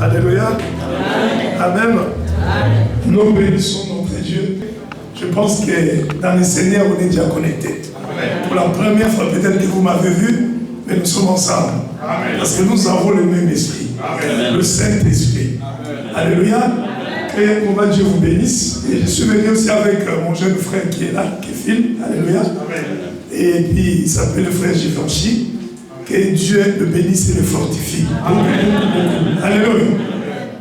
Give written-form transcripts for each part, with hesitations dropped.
Alléluia. Amen. Nous bénissons notre Dieu. Je pense que dans le Seigneur, on est déjà connectés. Pour la première fois, peut-être que vous m'avez vu, mais nous sommes ensemble. Amen. Parce que nous avons le même esprit. Amen. Le Saint-Esprit. Alléluia. Que mon Dieu vous bénisse. Et je suis venu aussi avec mon jeune frère qui est là, qui filme. Alléluia. Amen. Et puis, il s'appelle le frère Givenchy. Que Dieu le bénisse et le fortifie. Amen. Alléluia.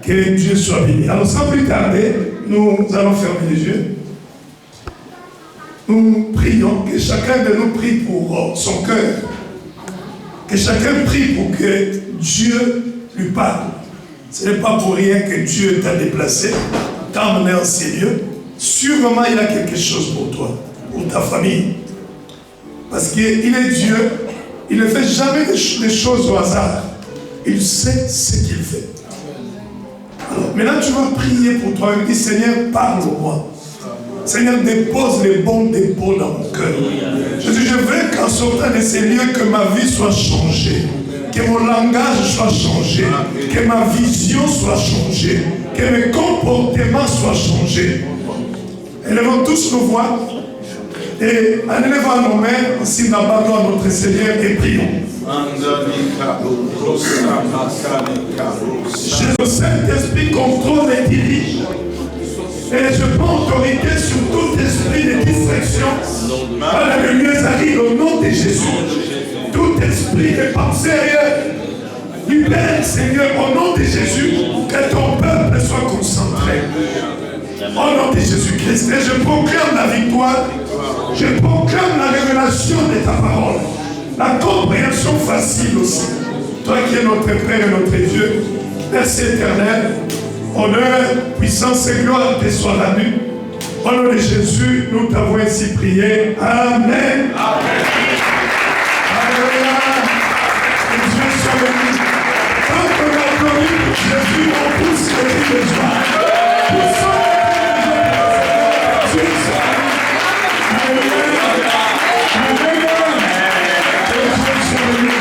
Que Dieu soit béni. Alors, sans plus tarder, nous allons fermer les yeux. Nous prions, que chacun de nous prie pour son cœur. Que chacun prie pour que Dieu lui parle. Ce n'est pas pour rien que Dieu t'a déplacé, t'a emmené en ces lieux. Sûrement, il a quelque chose pour toi, pour ta famille. Parce qu'il est Dieu, il ne fait jamais des choses au hasard. Il sait ce qu'il fait. Alors, maintenant, tu vas prier pour toi et dire, Seigneur, parle-moi. Seigneur, dépose les bons dépôts dans mon cœur. Je dis, je veux qu'en sortant de ces lieux, que ma vie soit changée. Que mon langage soit changé. Que ma vision soit changée. Que mes comportements soient changés. Élevons tous nos voix. Et en élevant nos mains, aussi n'abandonnons à notre Seigneur et prions. Le Saint-Esprit contrôle et dirige. Et je prends autorité sur tout esprit de distraction. Voilà, le mieux arrive au nom de Jésus. Tout esprit de pensée ailleurs, libère, Seigneur, au nom de Jésus, que ton peuple soit concentré. Au nom de Jésus-Christ. Et je proclame la victoire. Je proclame la révélation de ta parole. La compréhension facile aussi. Toi qui es notre Père et notre Dieu, merci éternel. Honneur, puissance et gloire te soient rendues. Au nom de Jésus, nous t'avons ainsi prié. Amen. Amen. Alléluia. Que Dieu soit béni. Quand on applaudit pour Jésus, on pousse le cri de joie. Poussons le cri de joie. Alléluia. Alléluia. Que Dieu soit béni.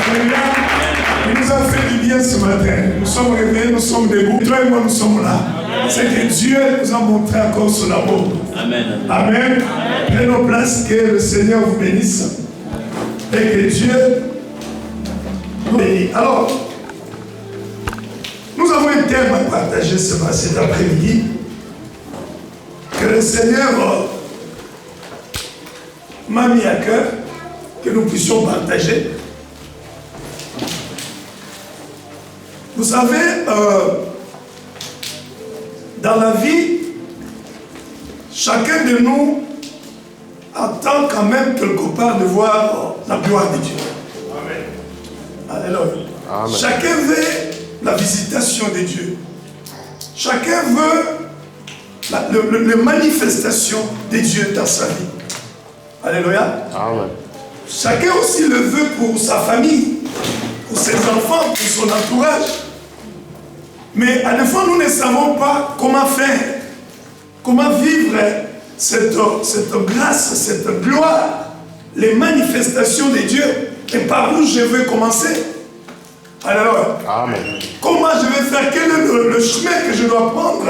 Alléluia. Il nous a fait du bien ce matin. Nous sommes réveillés, nous sommes debout. Toi et moi, nous sommes là. C'est que Dieu nous a montré encore son amour. Amen. Amen. Prenez nos places, que le Seigneur vous bénisse. Et que Dieu nous bénisse. Alors, nous avons un thème à partager cet après-midi. Que le Seigneur m'a mis à cœur que nous puissions partager. Vous savez, dans la vie, chacun de nous attend quand même quelque part de voir la gloire de Dieu. Amen. Alléluia. Amen. Chacun veut la visitation de Dieu. Chacun veut la manifestation de Dieu dans sa vie. Alléluia. Amen. Chacun aussi le veut pour sa famille, pour ses enfants, pour son entourage. Mais à la fois, nous ne savons pas comment faire, comment vivre cette grâce, cette gloire, les manifestations de Dieu. Et par où je vais commencer? Alors, amen. Comment je vais faire? Quel est le chemin que je dois prendre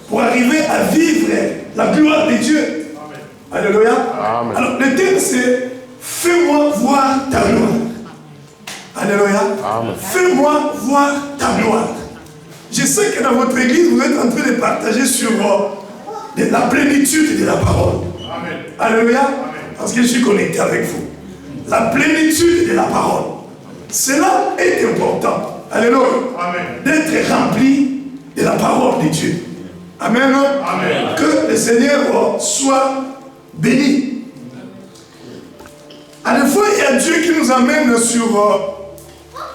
pour arriver à vivre la gloire de Dieu? Amen. Alléluia. Amen. Alors, le thème c'est « Fais-moi voir ta gloire ». Alléluia. Amen. Fais-moi voir ta gloire. Je sais que dans votre église, vous êtes en train de partager sur la plénitude de la parole. Amen. Alléluia. Amen. Parce que je suis connecté avec vous. La plénitude de la parole. Cela est important. Alléluia. D'être rempli de la parole de Dieu. Amen. Amen. Que le Seigneur soit béni. À la fois, il y a Dieu qui nous amène sur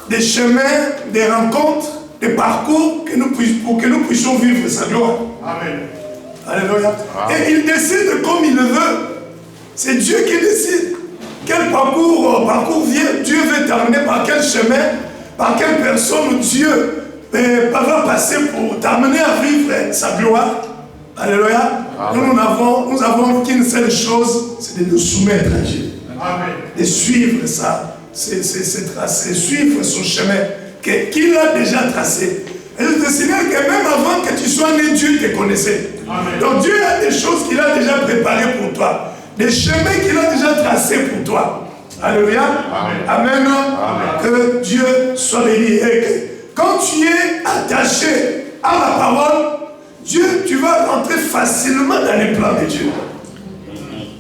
des chemins, des rencontres, des parcours pour que nous puissions vivre sa gloire. Amen. Alléluia. Amen. Et il décide comme il le veut. C'est Dieu qui décide. Quel parcours vient. Dieu veut t'amener par quel chemin, par quelle personne Dieu va passer pour t'amener à vivre sa gloire. Alléluia. Amen. Nous avons qu'une seule chose, c'est de nous soumettre à Dieu. Amen. De suivre ça, c'est tracé, suivre son chemin qu'il a déjà tracé. te signale que même avant que tu sois né, Dieu te connaissait. Amen. Donc Dieu a des choses qu'il a déjà préparées pour toi. Des chemins qu'il a déjà tracés pour toi. Alléluia. Amen. Amen. Amen. Que Dieu soit béni. Et que quand tu es attaché à la parole, Dieu, tu vas rentrer facilement dans les plans de Dieu.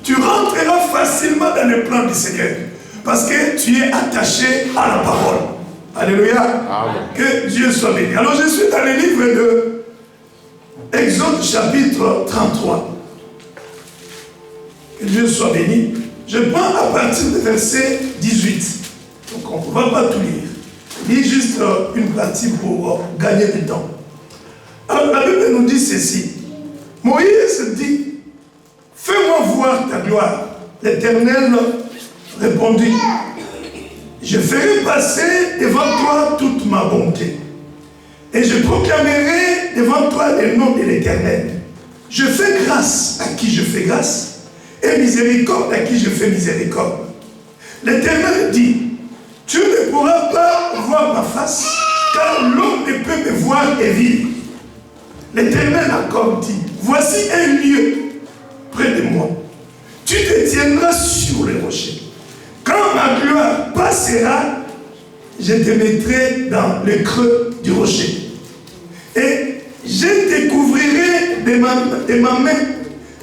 Tu rentreras facilement dans le plan du Seigneur. Parce que tu es attaché à la parole. Alléluia. Amen. Que Dieu soit béni. Alors je suis dans le livre de Exode chapitre 33. Que Dieu soit béni. Je prends à partir du verset 18. Donc on ne va pas tout lire. Je lis juste une partie pour gagner du temps. Alors la Bible nous dit ceci. Moïse dit, fais-moi voir ta gloire. L'Éternel répondit, je ferai passer devant toi toute ma bonté. Et je proclamerai devant toi le nom de l'Éternel. Je fais grâce à qui je fais grâce, et miséricorde à qui je fais miséricorde. L'Éternel dit, tu ne pourras pas voir ma face, car l'homme ne peut me voir et vivre. L'Éternel encore dit, voici un lieu près de moi. Tu te tiendras sur les rochers. Quand ma gloire passera, je te mettrai dans le creux du rocher. Et je te couvrirai de ma main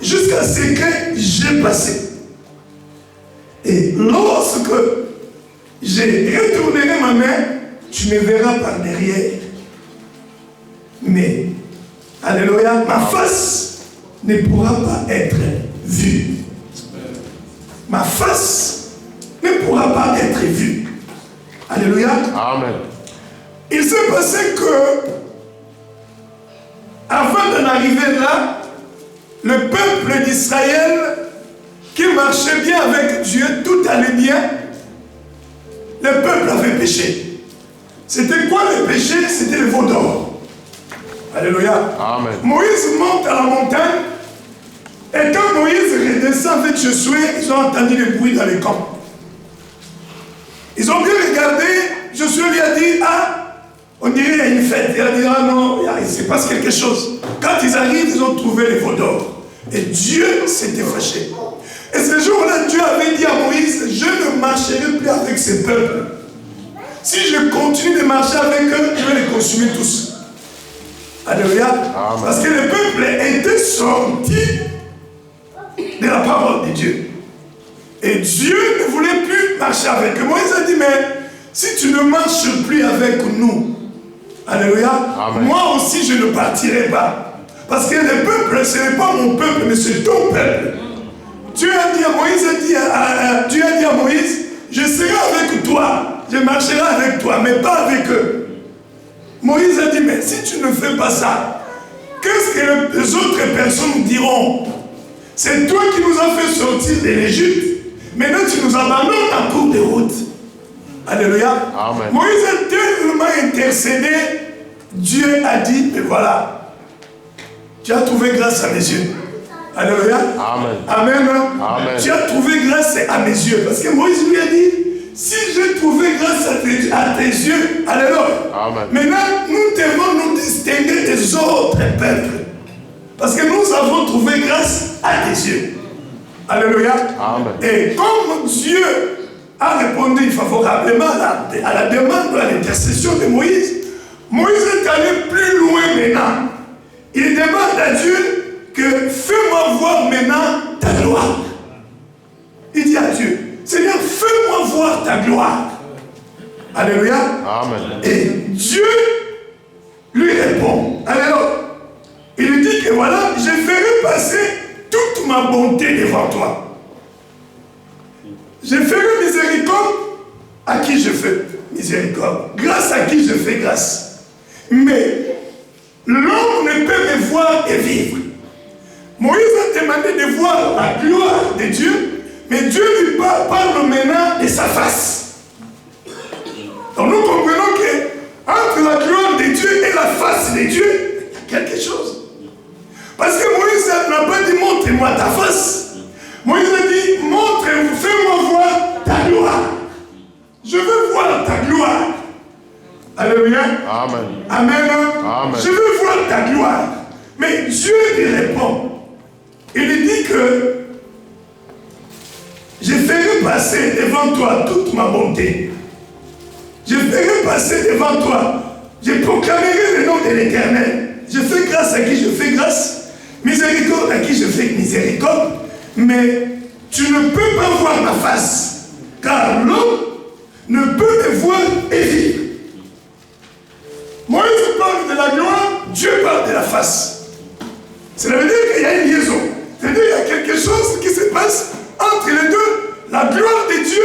jusqu'à ce que j'ai passé. Et lorsque je retournerai ma main, tu me verras par derrière. Mais, alléluia, ma face ne pourra pas être vue. Ma face ne pourra pas être vue. Alléluia. Amen. Il s'est passé que, avant d'en arriver là, le peuple d'Israël, qui marchait bien avec Dieu, tout allait bien, le peuple avait péché. C'était quoi le péché? C'était le veau d'or. Alléluia. Amen. Moïse monte à la montagne, et quand Moïse redescend avec Josué, ils ont entendu le bruit dans les camps. Ils ont bien regardé, Josué lui a dit, ah, on dirait qu'il y a une fête. Il a dit, ah non, il se passe quelque chose. Quand ils arrivent, ils ont trouvé les veaux d'or. Et Dieu s'était fâché. Et ce jour-là, Dieu avait dit à Moïse, je ne marcherai plus avec ce peuple. Si je continue de marcher avec eux, je vais les consumer tous. Alléluia. Amen. Parce que le peuple était sorti de la parole de Dieu. Et Dieu ne voulait plus marcher avec eux. Moïse a dit, mais si tu ne marches plus avec nous, alléluia, amen, moi aussi je ne partirai pas. Parce que le peuple, ce n'est pas mon peuple, mais c'est ton peuple. Dieu a dit à Moïse, Dieu a dit à Moïse, je serai avec toi, je marcherai avec toi, mais pas avec eux. Moïse a dit, mais si tu ne fais pas ça, qu'est-ce que les autres personnes diront? C'est toi qui nous as fait sortir de l'Égypte. Maintenant, tu nous abandonnes en cours de route. Alléluia. Amen. Moïse a tellement intercédé. Dieu a dit, mais voilà, tu as trouvé grâce à mes yeux. Alléluia. Amen. Amen. Amen. Tu as trouvé grâce à mes yeux. Parce que Moïse lui a dit, si j'ai trouvé grâce à tes yeux, alléluia. Amen. Maintenant, nous devons nous distinguer des autres peuples. Parce que nous avons trouvé grâce à tes yeux. Alléluia. Amen. Et comme Dieu a répondu favorablement à la demande, à l'intercession de Moïse, Moïse est allé plus loin maintenant. Il demande à Dieu que fais-moi voir maintenant ta gloire. Il dit à Dieu, Seigneur, fais-moi voir ta gloire. Alléluia. Amen. Et Dieu lui répond. Alors, il lui dit que voilà, je ferai passer toute ma bonté devant toi. Je ferai miséricorde à qui je fais miséricorde. Grâce à qui je fais grâce. Mais l'homme ne peut me voir et vivre. Moïse a demandé de voir la gloire de Dieu, mais Dieu lui parle maintenant de sa face. Donc nous comprenons que entre la gloire de Dieu et la face de Dieu, il y a quelque chose. Parce que Moïse n'a pas dit montre-moi ta face. Moïse a dit montre-moi, fais-moi voir ta gloire. Je veux voir ta gloire. Alléluia. Amen. Amen. Je veux voir ta gloire. Mais Dieu lui répond. Il lui dit que je ferai passer devant toi toute ma bonté. Je ferai passer devant toi. Je proclamerai le nom de l'Éternel. Je fais grâce à qui je fais grâce. Miséricorde à qui je fais miséricorde. Mais tu ne peux pas voir ma face. Car l'homme ne peut me voir et vivre. Moïse parle de la gloire, Dieu parle de la face. Cela veut dire qu'il y a une liaison. C'est-à-dire qu'il y a quelque chose qui se passe entre les deux, la gloire de Dieu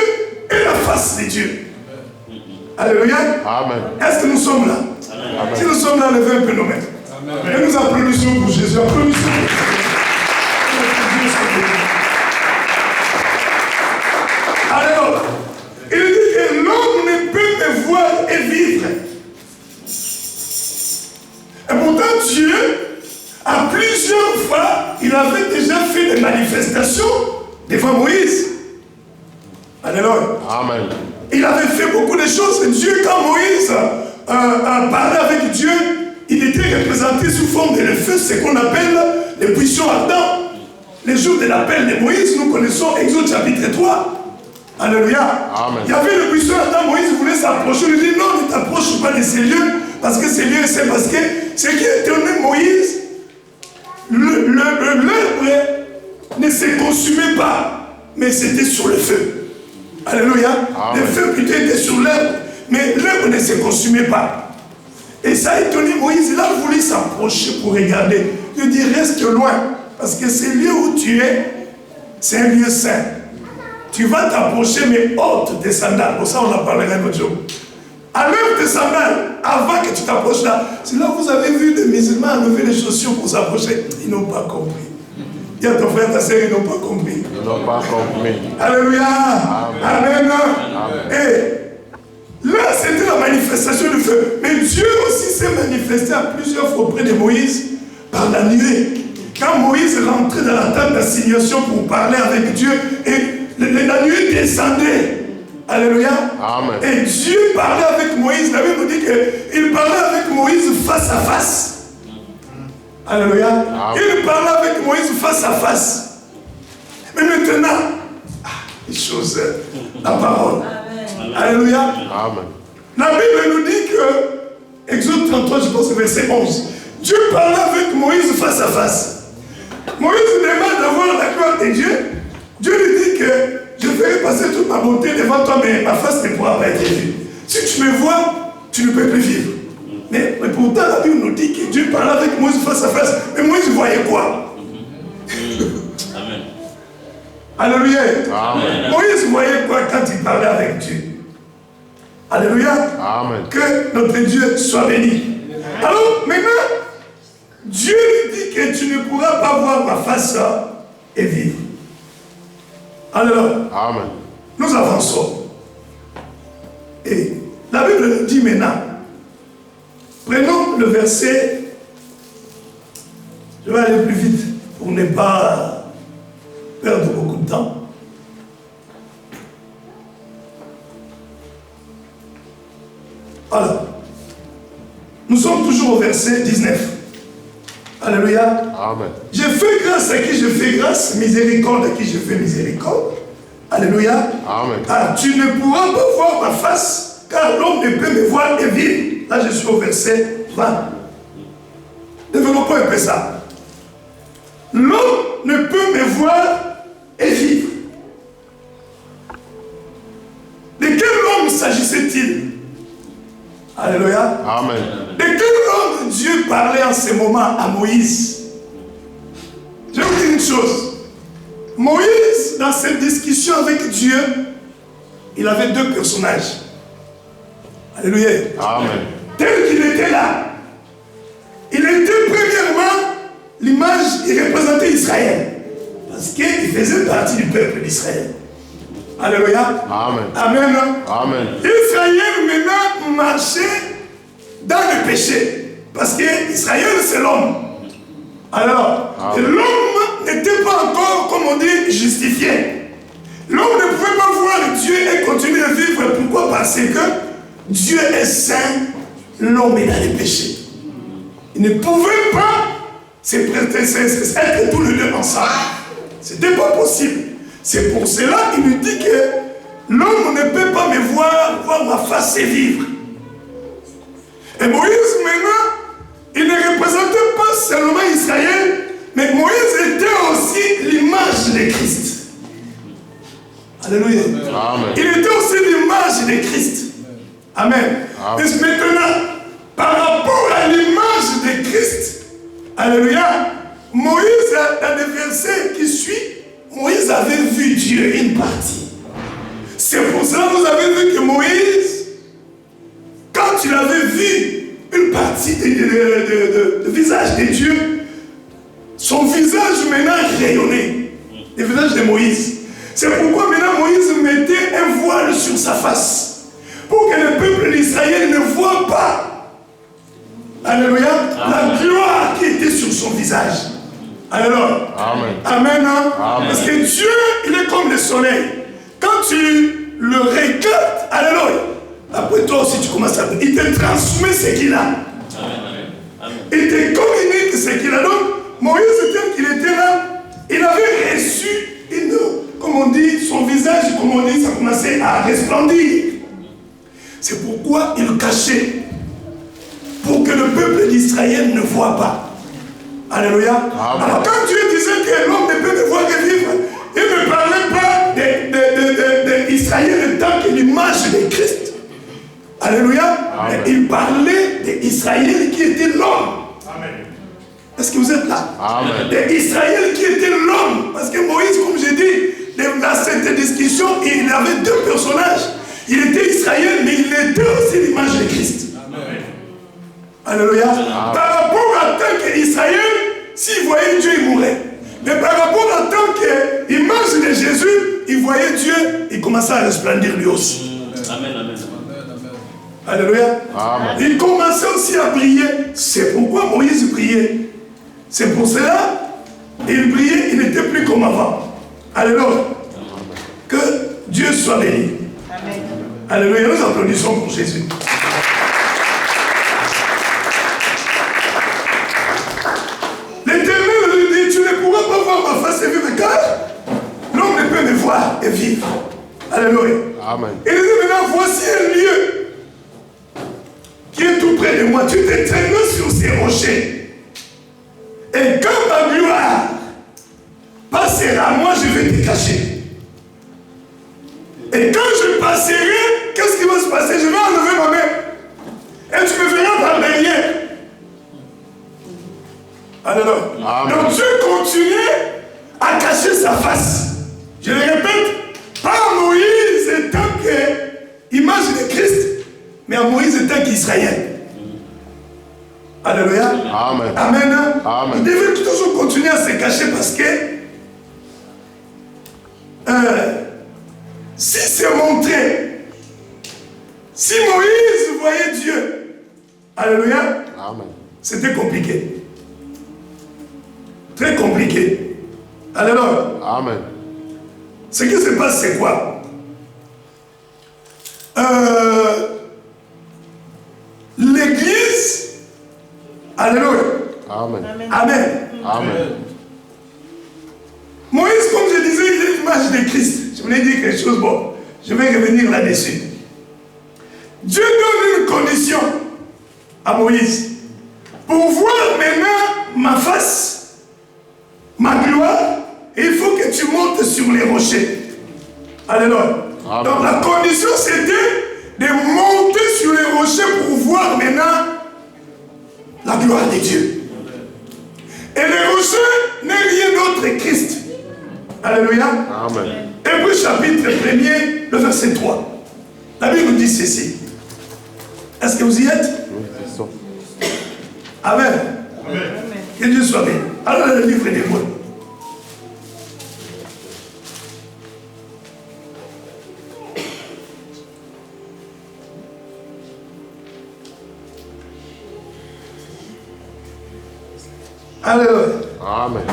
et la face de Dieu. Alléluia. Amen. Est-ce que nous sommes là? Amen. Si nous sommes là, levez un peu nos mains. Et nous applaudissons pour Jésus. Applaudissons pour Jésus. Alors, il dit que l'homme ne peut me voir et vivre. Et pourtant, Dieu, à plusieurs fois, il avait déjà fait des manifestations devant Moïse. Alléluia. Amen. Il avait fait beaucoup de choses. Dieu, quand Moïse parlait avec Dieu, il était représenté sous forme de feu, ce qu'on appelle les buissons ardents. Les jours de l'appel de Moïse, nous connaissons Exode chapitre 3. Alléluia. Amen. Il y avait le buisson ardent, Moïse voulait s'approcher. Il dit non, ne t'approche pas de ces lieux, parce que ces lieux, c'est parce que ce qui étonnait Moïse, l'arbre ne se consumait pas, mais c'était sur le feu. Alléluia. Amen. Le feu plutôt était sur l'herbe, mais l'herbe ne se consumait pas. Et ça a étonné Moïse. Il a voulu s'approcher pour regarder. Il dit reste loin, parce que ce lieu où tu es, c'est un lieu saint. Tu vas t'approcher, mais ôte tes sandales. Pour ça, on en parlera un autre jour. Enlève tes sandales avant que tu t'approches là. C'est là que vous avez vu des musulmans enlever les chaussures pour s'approcher. Ils n'ont pas compris. Dis à ton frère, ta sœur, ils n'ont pas compris. Ils n'ont pas compris. Alléluia. Amen. Amen. Et là, c'était la manifestation du feu. Mais Dieu aussi s'est manifesté à plusieurs fois auprès de Moïse par la nuée. Quand Moïse rentrait dans la tente d'assignation pour parler avec Dieu, et la nuée descendait. Alléluia. Amen. Et Dieu parlait avec Moïse. La Bible nous dit qu'il parlait avec Moïse face à face. Alléluia. Amen. Il parlait avec Moïse face à face. Mais maintenant, les choses, la parole. Amen. Alléluia. Amen. La Bible nous dit que, Exode 33, je pense, verset 11, Dieu parlait avec Moïse face à face. Moïse demande d'avoir la gloire de Dieu. Dieu lui dit que je ferai passer toute ma bonté devant toi, mais ma face ne pourra pas être vue. Si tu me vois, tu ne peux plus vivre. Mais pourtant, la Bible nous dit que Dieu parlait avec Moïse face à face. Mais Moïse voyait quoi? Amen. Alléluia. Amen. Moïse voyait quoi quand il parlait avec Dieu? Alléluia. Amen. Que notre Dieu soit béni. Alors, maintenant, Dieu lui dit que tu ne pourras pas voir ma face et vivre. Alors, amen. Nous avançons. Et la Bible nous dit maintenant, prenons le verset, je vais aller plus vite pour ne pas perdre beaucoup de temps. Alors, nous sommes toujours au verset 19. Alléluia. Amen. Je fais grâce à qui je fais grâce, miséricorde à qui je fais miséricorde. Alléluia. Amen. Car tu ne pourras pas voir ma face, car l'homme ne peut me voir et vivre. Là, je suis au verset 20. Développons un peu ça. L'homme ne peut me voir et vivre. De quel homme s'agissait-il? Alléluia. Amen. De quel homme Dieu parlait en ce moment à Moïse? Je vais vous dire une chose. Moïse, dans cette discussion avec Dieu, il avait deux personnages. Alléluia. Amen. Tel qu'il était là. Il était premièrement l'image, il représentait Israël. Parce qu'il faisait partie du peuple d'Israël. Alléluia. Amen. Amen. Amen. Israël maintenant marchait dans le péché. Parce qu'Israël c'est l'homme. Alors, l'homme n'était pas encore, comme on dit, justifié. L'homme ne pouvait pas voir Dieu et continuer à vivre. Pourquoi? Parce que Dieu est saint l'homme est dans les péchés. Il ne pouvait pas être tous les deux ensemble. Ce n'était pas possible. C'est pour cela qu'il nous dit que l'homme ne peut pas me voir ma face et vivre. Et Moïse, maintenant, il ne représentait pas seulement Israël, mais Moïse était aussi l'image de Christ. Alléluia. Amen. Il était aussi l'image de Christ. Amen. Amen. Et maintenant, par rapport à l'image de Christ, alléluia, Moïse, dans les versets qui suivent, Moïse avait vu Dieu une partie. C'est pour cela que vous avez vu que Moïse, quand il avait vu une partie du visage de Dieu, son visage maintenant rayonnait. Le visage de Moïse. C'est pourquoi maintenant Moïse mettait un voile sur sa face. Pour que le peuple d'Israël ne voit pas, alléluia, la gloire qui était sur son visage. Alors, Amen. Amen, hein? Amen. Parce que Dieu, il est comme le soleil. Quand tu le regardes, alléluia, après toi aussi tu commences à... Il te transmet ce qu'il a. Amen. Il te communique ce qu'il a. Donc, Moïse, tel qu'il était là, il avait reçu une... Comme on dit, son visage, comme on dit, ça commençait à resplendir. C'est pourquoi il le cachait. Pour que le peuple d'Israël ne voit pas. Alléluia. Amen. Alors quand Dieu disait que l'homme ne peut me voir que vivre, il ne parlait pas d'Israël en tant que l'image de Christ. Alléluia. Amen. Il parlait d'Israël qui était l'homme. Est-ce que vous êtes là? D'Israël qui était l'homme. Parce que Moïse, comme j'ai dit, dans cette discussion, il avait deux personnages. Il était Israël, mais il était aussi l'image de Christ. Amen. Alléluia. Amen. Par rapport à tant qu'Israël, s'il voyait Dieu, il mourrait. Mais par rapport à tant qu'image de Jésus, il voyait Dieu, il commençait à resplendir lui aussi. Amen. Amen. Alléluia. Amen. Il commençait aussi à prier. C'est pourquoi Moïse priait. C'est pour cela, il priait, il n'était plus comme avant. Alléluia. Que Dieu soit béni. Amen. Alléluia. Nous applaudissons pour Jésus. L'Éternel lui dit, tu ne pourras pas voir ma face et vivre, car l'homme ne peut me voir et vivre. Alléluia. Amen. Il dit maintenant, voici un lieu qui est tout près de moi. Tu te traînes sur ces rochers. Et quand ma gloire passera, moi je vais te cacher. Et quand je passerai, qu'est-ce qui va se passer? Je vais enlever ma main. Et tu me verras par derrière. Alléluia. Donc Dieu continuait à cacher sa face. Je le répète, pas à Moïse en tant qu'image de Christ, mais à Moïse en tant qu'Israël. Alléluia. Amen. Amen. Amen. Il devait toujours continuer à se cacher parce que si c'est montré, si Moïse voyait Dieu, alléluia, c'était compliqué. Très compliqué. Alléluia. Amen. Ce qui se passe, c'est quoi? L'église, alléluia. Amen. Amen. Amen. Moïse, comme je disais, il est l'image de Christ. Je voulais dire quelque chose, bon, je vais revenir là-dessus. Dieu donne une condition à Moïse. Pour voir maintenant ma face, ma gloire, il faut que tu montes sur les rochers. Alléluia. Amen. Donc la condition c'était de monter sur les rochers pour voir maintenant la gloire de Dieu. Et les rochers n'est rien d'autre que Christ. Alléluia. Amen. Hébreux chapitre 1er, le verset 3. La Bible nous dit ceci. Est-ce que vous y êtes? Oui. Amen. Amen. Que Dieu soit béni. Alors le livre d'Hébreux. Alléluia. Amen.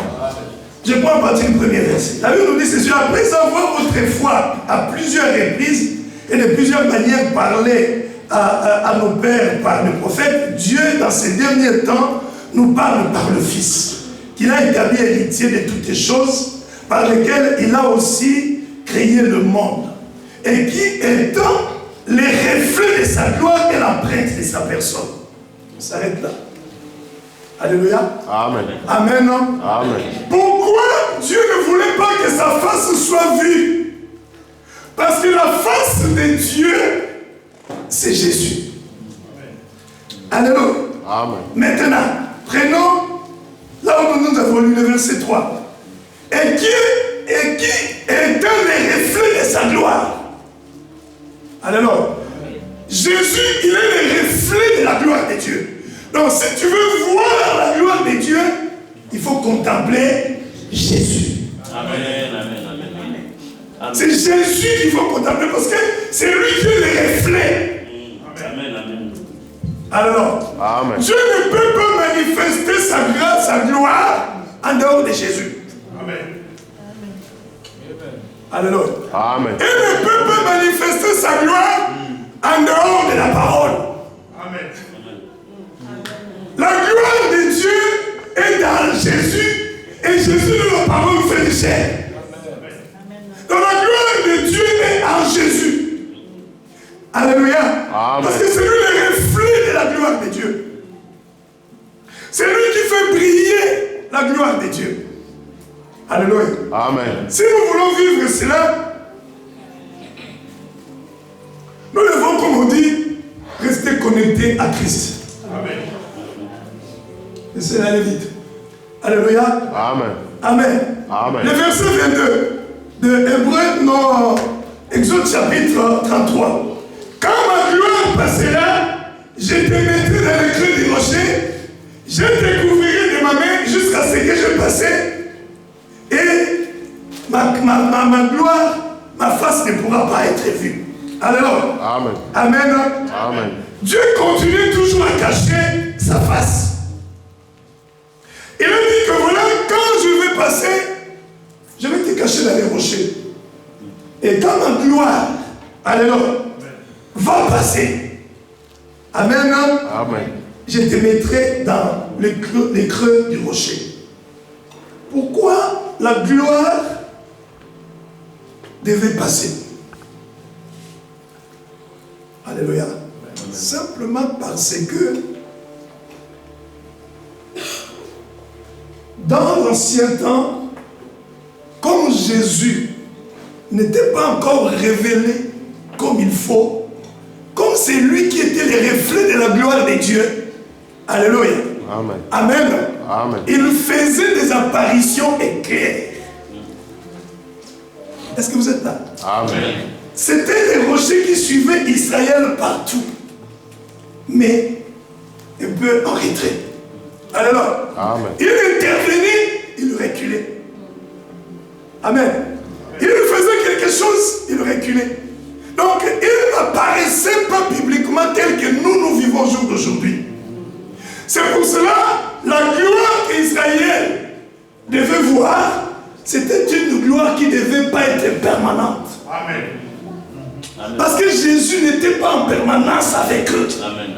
Je prends à partir du premier verset. La Bible nous dit ceci. Après avoir autrefois à plusieurs reprises et de plusieurs manières parlé à nos pères par le prophète, Dieu, dans ces derniers temps, nous parle par le Fils, qu'il a établi héritier de toutes les choses, par lesquelles il a aussi créé le monde, et qui étant les reflets de sa gloire et l'empreinte de sa personne. On s'arrête là. Alléluia. Amen. Amen. Amen. Pourquoi Dieu ne voulait pas que sa face soit vue? Parce que la face de Dieu, c'est Jésus. Alléluia. Amen. Maintenant, prenons là où nous avons lu le verset 3. Et qui est un des reflets de sa gloire. Alléluia. Jésus, il est le reflet de la gloire de Dieu. Donc, si tu veux voir la gloire de Dieu, il faut contempler Jésus. Amen, amen, amen, amen. C'est Jésus qu'il faut contempler parce que c'est lui qui est le reflet. Amen, amen. Alors, Amen. Dieu ne peut pas manifester sa grâce, sa gloire en dehors de Jésus. Amen. Alléluia. Amen. Il ne peut pas manifester sa gloire en dehors de la parole. Amen. La gloire de Dieu est dans Jésus et Jésus de la parole fait de chair. Donc la gloire de Dieu est en Jésus. Alléluia. Amen. Parce que c'est lui le reflet de la gloire de Dieu. C'est lui qui fait briller la gloire de Dieu. Alléluia. Amen. Si nous voulons vivre cela, nous devons, comme on dit, rester connectés à Christ. Amen. Et c'est aller vite. Alléluia. Amen. Amen. Amen. Le verset 22 de Hébreux, non, Exode chapitre 33. Quand ma gloire passera, je te mettrai dans le creux du rocher, je te couvrirai de ma main jusqu'à ce que je passe, et ma gloire, ma face ne pourra pas être vue. Alors, Amen. Amen. Amen. Dieu continue toujours à cacher sa face. Il a dit que voilà, quand je vais passer, je vais te cacher dans les rochers. Et quand ma gloire, alléluia, va passer, amen, Amen. je te mettrai dans les creux du rocher. Pourquoi la gloire devait passer? Alléluia. Simplement parce que dans l'ancien temps, comme Jésus n'était pas encore révélé comme il faut, comme c'est lui qui était le reflet de la gloire de Dieu, alléluia, Amen. amen, Amen. il faisait des apparitions éclairs. Est-ce que vous êtes là? Amen. C'était les rochers qui suivaient Israël partout, mais un peu en retrait. Alors, Amen. il intervenait, il reculait. Amen. Il faisait quelque chose, il reculait. Donc, il n'apparaissait pas publiquement tel que nous vivons au jour d'aujourd'hui. C'est pour cela, la gloire qu'Israël devait voir, c'était une gloire qui ne devait pas être permanente. Amen. Parce que Jésus n'était pas en permanence avec eux. Amen.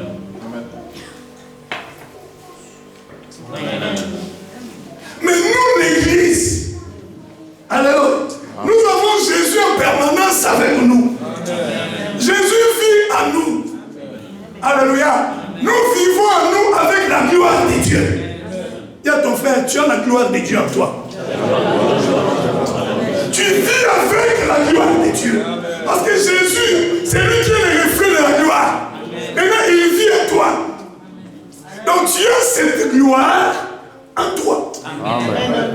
Amen. Mais nous, l'Église, alors, nous avons Jésus en permanence avec nous. Jésus vit en nous. Alléluia. Nous vivons en nous avec la gloire de Dieu. Dis à ton frère, tu as la gloire de Dieu en toi. Tu vis avec la gloire de Dieu. Parce que Jésus, c'est lui qui est le reflet de la gloire. Maintenant, il vit en toi. Donc tu as cette gloire en toi. Amen.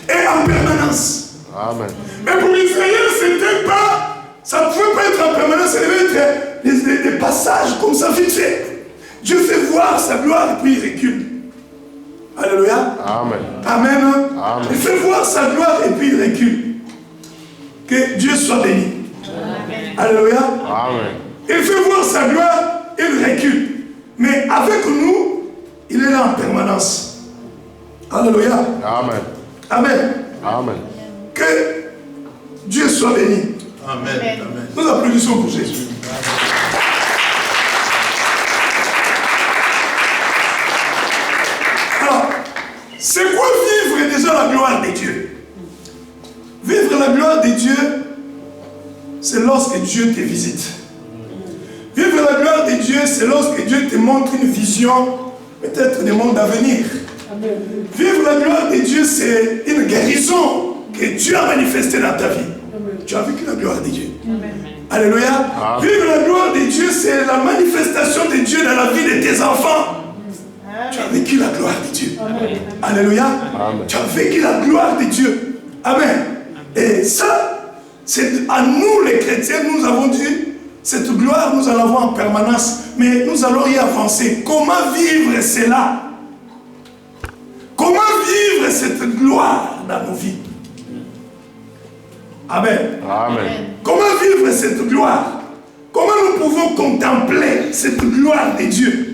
Et en permanence. Amen. Mais pour Israël, c'était pas, ça ne pouvait pas être en permanence, ça devait être des passages comme ça vite fait. Dieu fait voir sa gloire et puis il recule. Alléluia. Amen. Amen. Amen. Il fait voir sa gloire et puis il recule. Que Dieu soit béni. Alléluia. Amen. Il fait voir sa gloire, il recule. Mais avec nous, il est là en permanence. Alléluia. Amen. Amen. Amen. Que Dieu soit béni. Amen. Amen. Nous applaudissons pour Jésus. C'est quoi vivre déjà la gloire de Dieu? Vivre la gloire de Dieu, c'est lorsque Dieu te visite. Vivre la gloire de Dieu, c'est lorsque Dieu te montre une vision, peut-être des mondes à venir. Vivre la gloire de Dieu, c'est une guérison que Dieu a manifestée dans ta vie. Tu as vécu la gloire de Dieu. Alléluia. Vivre la gloire de Dieu, c'est la manifestation de Dieu dans la vie de tes enfants. Tu as vécu la gloire de Dieu. Alléluia. Tu as vécu la gloire de Dieu. Amen. Et ça, c'est à nous les chrétiens, nous avons dit, cette gloire, nous allons avoir en permanence, mais nous allons y avancer. Comment vivre cela? Comment vivre cette gloire dans nos vies? Amen. Amen. Comment vivre cette gloire? Comment nous pouvons contempler cette gloire de Dieu?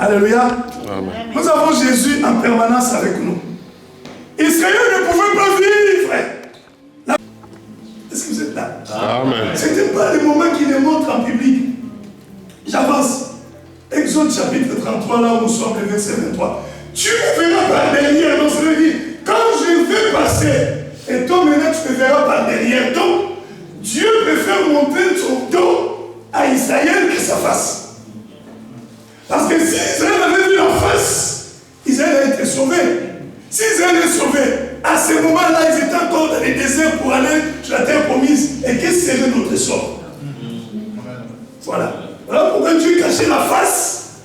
Alléluia. Amen. Nous avons Jésus en permanence avec nous. Israël ne pouvait pas vivre. Est-ce que vous êtes là? Amen. Ce n'était pas le moment qu'il les montre en public. J'avance. Exode chapitre 33, là où nous sommes, le verset 23. Tu me verras par derrière. Donc, ça veut dire, quand je vais passer, et toi maintenant tu me verras par derrière. Donc, Dieu préfère montrer son dos à Israël que sa face. Parce que si Israël avait vu la face, Israël a été sauvé. Si Israël est sauvé, à ce moment-là, ils étaient encore dans les déserts pour aller sur la terre promise. Et qu'est-ce que serait notre sort? Voilà. Voilà pourquoi Dieu cachait la face,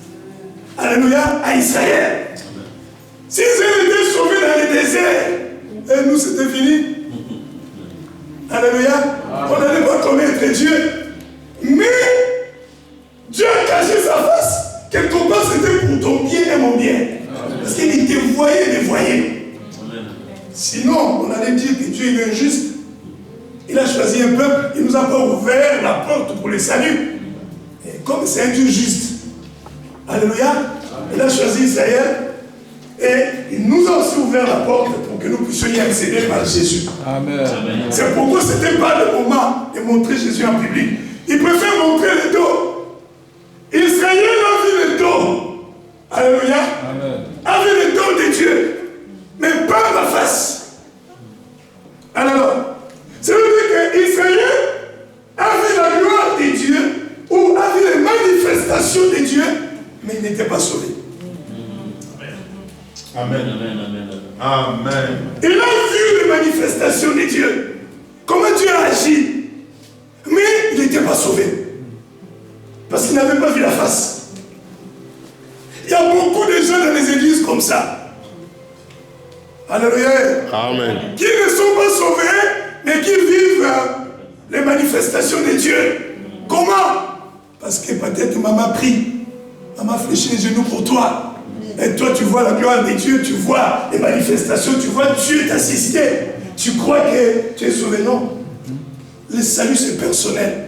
alléluia, à Israël. Si Israël était sauvé dans les déserts, et nous c'était fini. Alléluia. On n'allait pas connaître Dieu. Mais Dieu a caché sa face. Quelque part c'était pour ton bien et mon bien. Parce qu'il te voyait et me voyait. Sinon, on allait dire que Dieu est injuste. Il a choisi un peuple, il ne nous a pas ouvert la porte pour le salut. Et comme c'est un Dieu juste, alléluia, il a choisi Israël et il nous a aussi ouvert la porte pour que nous puissions y accéder par Jésus. Amen. C'est pourquoi ce n'était pas le moment de montrer Jésus en public. Il préfère montrer le dos. Israël a vu le dos. Alléluia. A vu le dos de Dieu. Mais pas la face. Alors, ça veut dire qu'Israël a vu la gloire de Dieu ou a vu les manifestations de Dieu, mais il n'était pas sauvé. Amen. Amen. Amen. Amen. Il a vu les manifestations de Dieu. Comment Dieu a agi. Mais il n'était pas sauvé. Parce qu'il n'avait pas vu la face. Il y a beaucoup de gens dans les églises comme ça. Alléluia. Amen. Qui ne sont pas sauvés, mais qui vivent les manifestations de Dieu. Comment? Parce que peut-être maman prie. Maman fléchit les genoux pour toi. Et toi, tu vois la gloire de Dieu, tu vois les manifestations, tu vois Dieu t'assister. Tu crois que tu es sauvé? Non. Le salut, c'est personnel.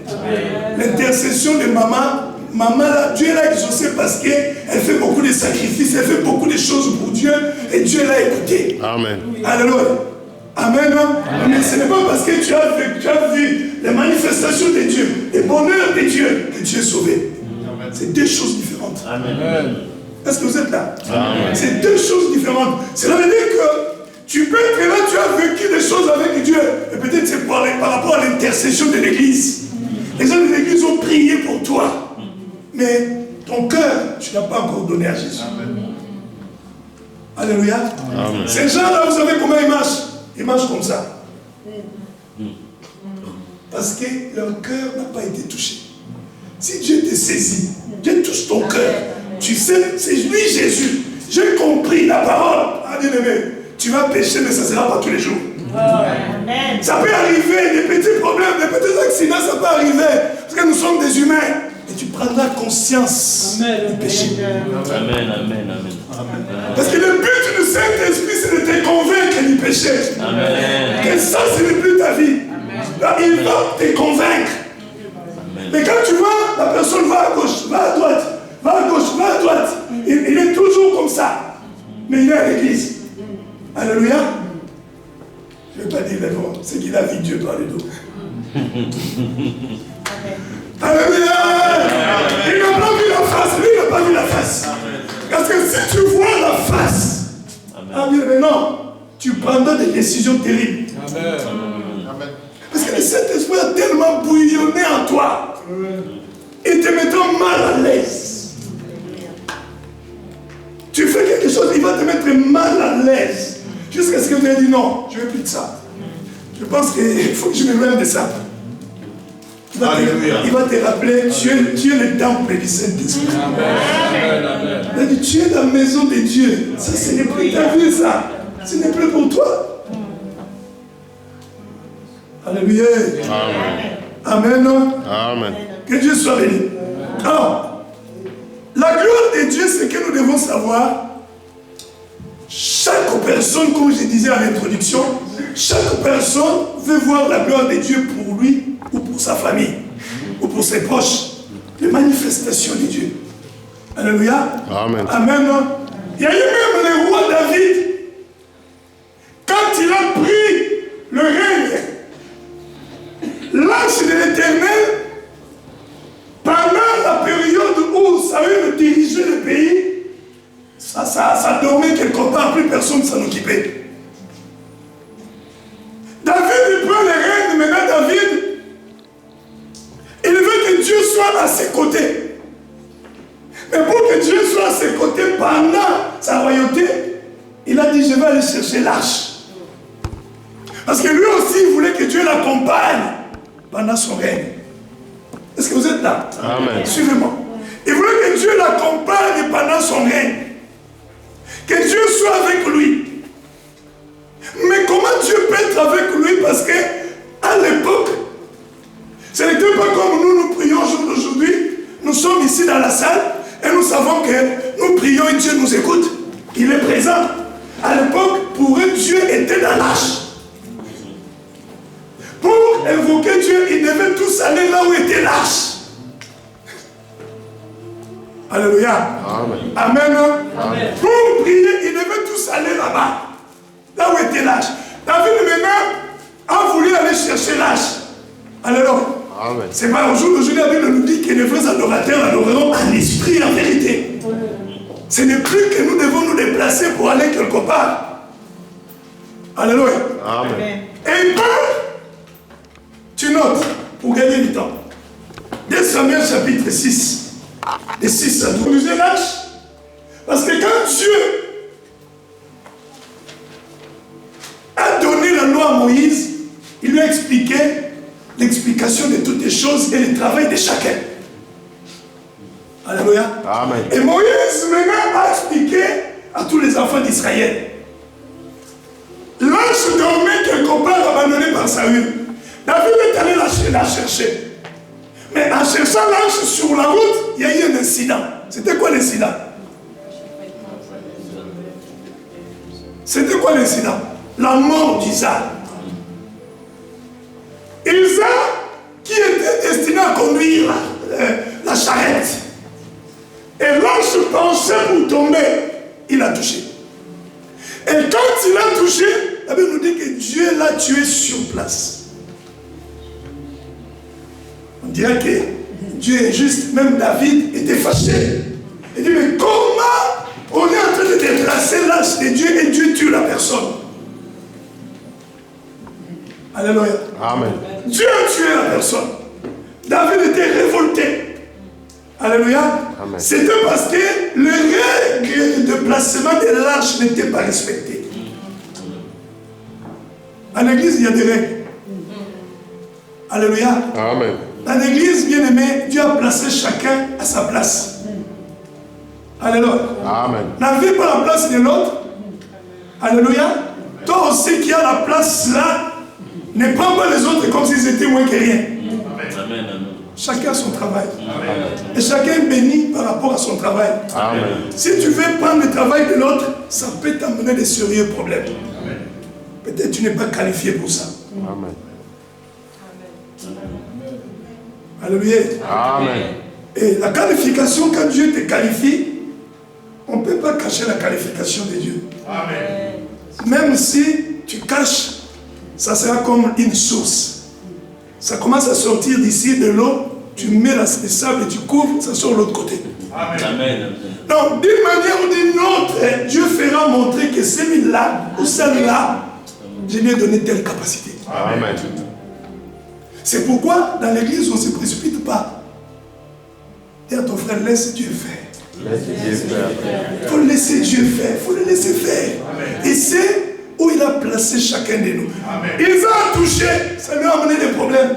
L'intercession de maman, là, Dieu l'a exaucé parce qu'elle fait beaucoup de sacrifices, elle fait beaucoup de choses pour Dieu et Dieu l'a écouté. Amen. Alléluia. Amen. Mais ce n'est pas parce que tu as vu les manifestations de Dieu, les bonheurs de Dieu que tu es sauvé. C'est deux choses différentes. Amen. Est-ce que vous êtes là? Amen. C'est deux choses différentes. Cela veut dire que tu peux être là, tu as vécu des choses avec Dieu. Et peut-être c'est par rapport à l'intercession de l'église. Les gens de l'église ont prié pour toi. Mais ton cœur, tu n'as pas encore donné à Jésus. Alléluia. Amen. Ces gens-là, vous savez comment ils marchent? Ils marchent comme ça. Parce que leur cœur n'a pas été touché. Si Dieu te saisit, Dieu touche ton cœur. Tu sais, c'est lui Jésus. J'ai compris la parole. Ah, bien-aimé, tu vas pécher, mais ça ne sera pas tous les jours. Amen. Ça peut arriver, des petits problèmes, des petits accidents, ça peut arriver. Parce que nous sommes des humains. Et tu prendras conscience du péché. Amen. Amen. Amen. Parce que le but du Saint-Esprit, c'est de te convaincre du péché. Amen. Et ça, ce n'est plus ta vie. Là, il va te convaincre. Amen. Mais quand tu vois, la personne va à gauche, va à droite, va à gauche, va à droite. Il est toujours comme ça. Mais il est à l'église. Alléluia. Je ne vais pas dire le nom. C'est qu'il a vu Dieu par le dos. Alléluia. Il n'a pas vu la face. Lui, il n'a pas vu la face. Parce que si tu vois la face, Ah bien, mais non. Tu prendras des décisions terribles. Amen. Parce que le Saint-Esprit a tellement bouillonné en toi. Il te mettra mal à l'aise. Tu fais quelque chose, il va te mettre mal à l'aise. Jusqu'à ce que tu aies dit non, je ne veux plus de ça. Je pense qu'il faut que je me mette de ça. Il va te rappeler, tu es le temple du Saint-Esprit. Il a dit, tu es la maison de Dieu. Ça, ce n'est plus ta vie, ça. Ce n'est plus pour toi. Alléluia. Amen. Amen. Que Dieu soit béni. Alors, la gloire de Dieu, c'est que nous devons savoir, chaque personne, comme je disais à l'introduction, chaque personne veut voir la gloire de Dieu pour lui ou pour sa famille ou pour ses proches. Les manifestations de Dieu. Alléluia. Amen. Amen. Il y a eu même le roi David. Quand il a pris le règne, l'ange de l'Éternel, pendant la période où Saül dirigeait le pays, ça dormait quelque part, plus personne ne s'en occupait. David, il prend le règne, maintenant David, il veut que Dieu soit à ses côtés. Mais pour que Dieu soit à ses côtés pendant sa royauté, il a dit, je vais aller chercher l'arche. Parce que lui aussi, il voulait que Dieu l'accompagne pendant son règne. Est-ce que vous êtes là? Amen. Suivez-moi. Il voulait que Dieu l'accompagne pendant son règne. Que Dieu soit avec lui. Mais comment Dieu peut être avec lui? Parce que à l'époque, ce n'était pas comme nous prions aujourd'hui. Nous sommes ici dans la salle et nous savons que nous prions et Dieu nous écoute. Il est présent. À l'époque, pour eux, Dieu était dans l'arche. Pour évoquer Dieu, ils devaient tous aller là où était l'arche. Alléluia. Amen. Amen. Amen. Pour prier, ils devaient tous aller là-bas. Là où était l'arche. David maintenant a voulu aller chercher l'arche. Alléluia. Amen. C'est pas aujourd'hui, la Bible nous dit que les vrais adorateurs adoreront en esprit et en vérité. Ce n'est plus que nous devons nous déplacer pour aller quelque part. Alléluia. Amen. Et quand tu notes, pour gagner du temps, 2 Samuel chapitre 6, de 6 à 12, vous l'arche. Parce que quand Dieu a donné la loi à Moïse, il lui a expliqué l'explication de toutes les choses et le travail de chacun. Alléluia. Amen. Et Moïse maintenant a expliqué à tous les enfants d'Israël. L'ange dormait quelque part abandonné par Saül. David est allé la chercher. Mais en cherchant l'ange sur la route, il y a eu un incident. C'était quoi l'incident? C'était quoi l'incident? La mort d'Isa. Isa, qui était destiné à conduire la charrette. Et l'ange pensait pour tomber, il a touché. Et quand il a touché, la Bible nous dit que Dieu l'a tué sur place. On dirait que Dieu est juste, même David était fâché. Il dit, mais comment on est en train de déplacer l'âge de Dieu et Dieu tue la personne? Alléluia. Amen. Dieu a tué la personne. David était révolté. Alléluia. Amen. C'était parce que les règles de placement de l'arche n'étaient pas respectées. À l'église, il y a des règles. Alléluia. Amen. Dans l'église, bien aimé, Dieu a placé chacun à sa place. Alléluia. Amen. N'avez pas la place de l'autre. Alléluia. Toi aussi qui as la place là, ne prends pas les autres comme s'ils étaient moins que rien. Amen. Chacun a son travail. Et chacun est béni par rapport à son travail. Amen. Si tu veux prendre le travail de l'autre, ça peut t'amener des sérieux problèmes. Peut-être tu n'es pas qualifié pour ça. Amen. Alléluia. Amen. Et la qualification, quand Dieu te qualifie, on ne peut pas cacher la qualification de Dieu. Amen. Même si tu caches, ça sera comme une source. Ça commence à sortir d'ici de l'eau, tu mets le sable et tu couvres, ça sort de l'autre côté. Amen. Amen. Donc, d'une manière ou d'une autre, Dieu fera montrer que celui-là ou celle-là, je lui ai donné telle capacité. Amen. C'est pourquoi dans l'église, on ne se précipite pas. Dis à ton frère, laisse Dieu faire. Laisse Dieu faire. Il faut laisser Dieu faire. Il faut le laisser faire. Et c'est où il a placé chacun de nous. Il va toucher, ça lui a amené des problèmes.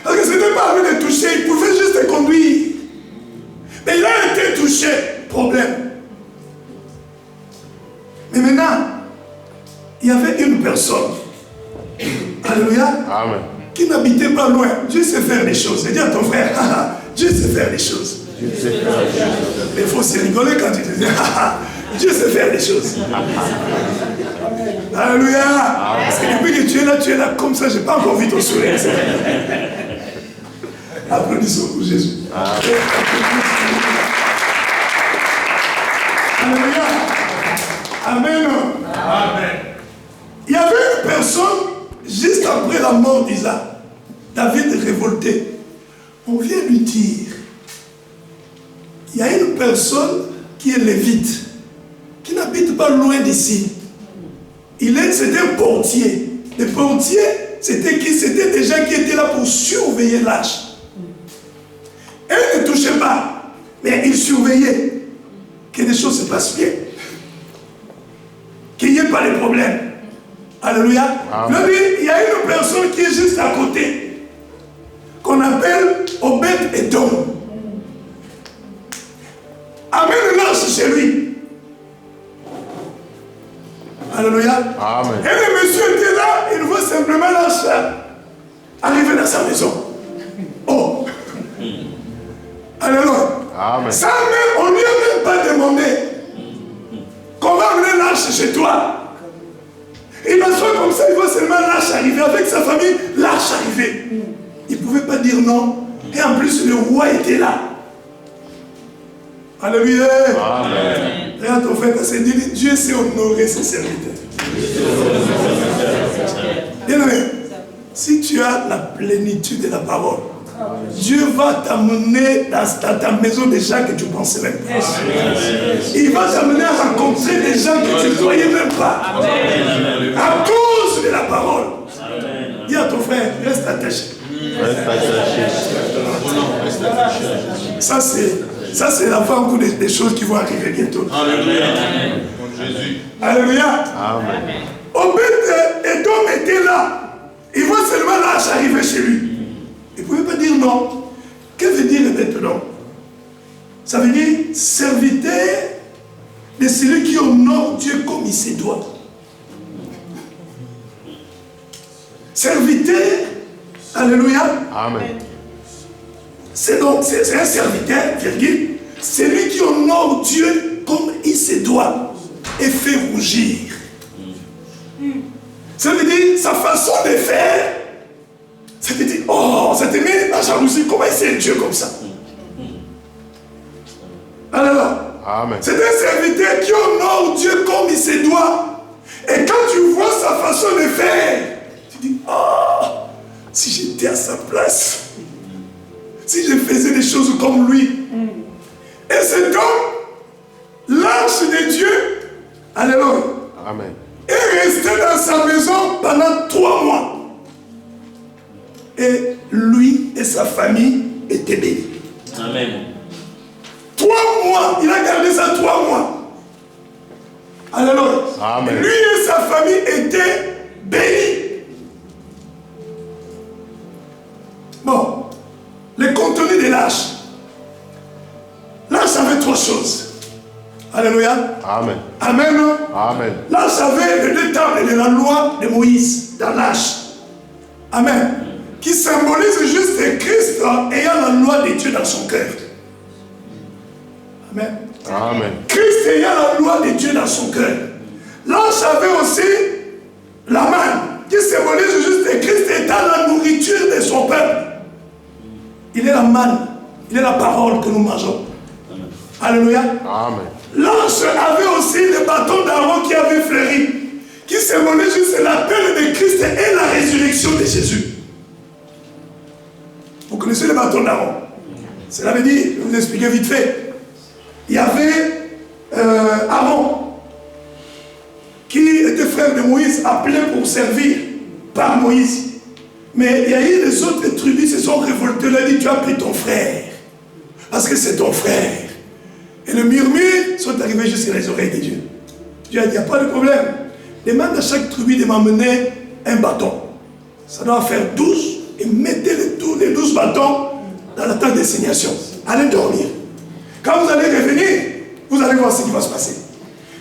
Parce que ce n'était pas à lui de toucher, il pouvait juste te conduire. Mais il a été touché, problème. Mais maintenant, il y avait une personne, alléluia, Amen. qui n'habitait pas loin. Dieu sait faire des choses. Et dis à ton frère, Dieu sait faire des choses. Dieu sait faire des choses. Il faut se rigoler quand tu te dis, Dieu sait faire des choses. Alléluia. Parce que depuis que tu es là comme ça, je n'ai pas encore vu ton sourire. Applaudissons pour Jésus. Alléluia. Amen. Amen. Il y avait une personne, juste après la mort d'Isaac, David révolté. On vient lui dire, il y a une personne qui est lévite, qui n'habite pas loin d'ici. C'était un portier. Les portiers, c'était qui? C'était des gens qui étaient là pour surveiller l'arche. Elle ne touchait pas, mais il surveillait que les choses se passent bien. Qu'il n'y ait pas de problème. Alléluia. Il y a une personne qui est juste à côté, qu'on appelle Obed-Edom. Amène l'arche chez lui. Alléluia. Amen. Et le monsieur était là, il voit simplement l'arche arriver dans sa maison. Oh. Alléluia. Amen. Ça même, on ne lui a même pas demandé qu'on va amener l'arche chez toi. Il m'assoit comme ça, il voit seulement l'arche arriver avec sa famille, l'arche arriver. Il ne pouvait pas dire non. Et en plus, le roi était là. Alléluia. Amen. Regarde ton frère, parce que Dieu sait honorer ses serviteurs. Bien-aimé, si tu as la plénitude de la parole, Dieu va t'amener dans ta maison des gens que tu ne pensais même pas. Il va t'amener à rencontrer des gens que tu ne croyais même pas. À cause de la parole. Dis à ton frère, reste attaché. Ça c'est l'avant-goût des choses qui vont arriver bientôt. Alléluia. Alléluia. Amen. Obed-Edom était là. Il voit seulement l'arche arriver chez lui. Il ne pouvait pas dire non. Que veut dire maintenant? Ça veut dire serviteur de celui qui honore Dieu comme il se doit. Serviteur, alléluia. Amen. C'est un serviteur, virgule, celui qui honore Dieu comme il se doit et fait rougir. Ça veut dire sa façon de faire. Ça veut dire, oh, ça te met la jalousie. Comment c'est Dieu comme ça? Alors, Amen. c'est un serviteur qui honore Dieu comme il se doit. Et quand tu vois sa façon de faire, tu dis, oh, si j'étais à sa place, si je faisais des choses comme lui. Et cet homme, l'arche de Dieu, alléluia, Amen. est resté dans sa maison pendant 3 mois. Et lui et sa famille étaient bénis. Amen. 3 mois, il a gardé ça 3 mois. Alléluia. Amen. Lui et sa famille étaient bénis. Bon, le contenu de l'arche. L'arche avait 3 choses. Alléluia. Amen. Amen. Amen. L'arche avait les 2 tables de la loi de Moïse dans l'arche. Amen. Qui symbolise juste Christ ayant la loi de Dieu dans son cœur. Amen. Amen. Christ ayant la loi de Dieu dans son cœur. L'arche avait aussi la manne, qui symbolise juste Christ étant la nourriture de son peuple. Il est la manne, il est la parole que nous mangeons. Alléluia. Amen. L'arche avait aussi le bâton d'Aaron qui avait fleuri, qui symbolise juste l'appel de Christ et la résurrection de Jésus. Vous connaissez le bâton d'Aaron? Cela veut dire, je vais vous expliquer vite fait. Il y avait Aaron. frères de Moïse appelés pour servir par Moïse. Mais il y a eu les autres tribus qui se sont révoltées. Il a dit, tu as pris ton frère. Parce que c'est ton frère. Et le murmure sont arrivés jusqu'à les oreilles de Dieu. Dieu a dit, il n'y a pas de problème. Demande à chaque tribu de m'emmener un bâton. Ça doit faire 12. Et mettez les 12 bâtons dans la tente d'assignation. Allez dormir. Quand vous allez revenir, vous allez voir ce qui va se passer.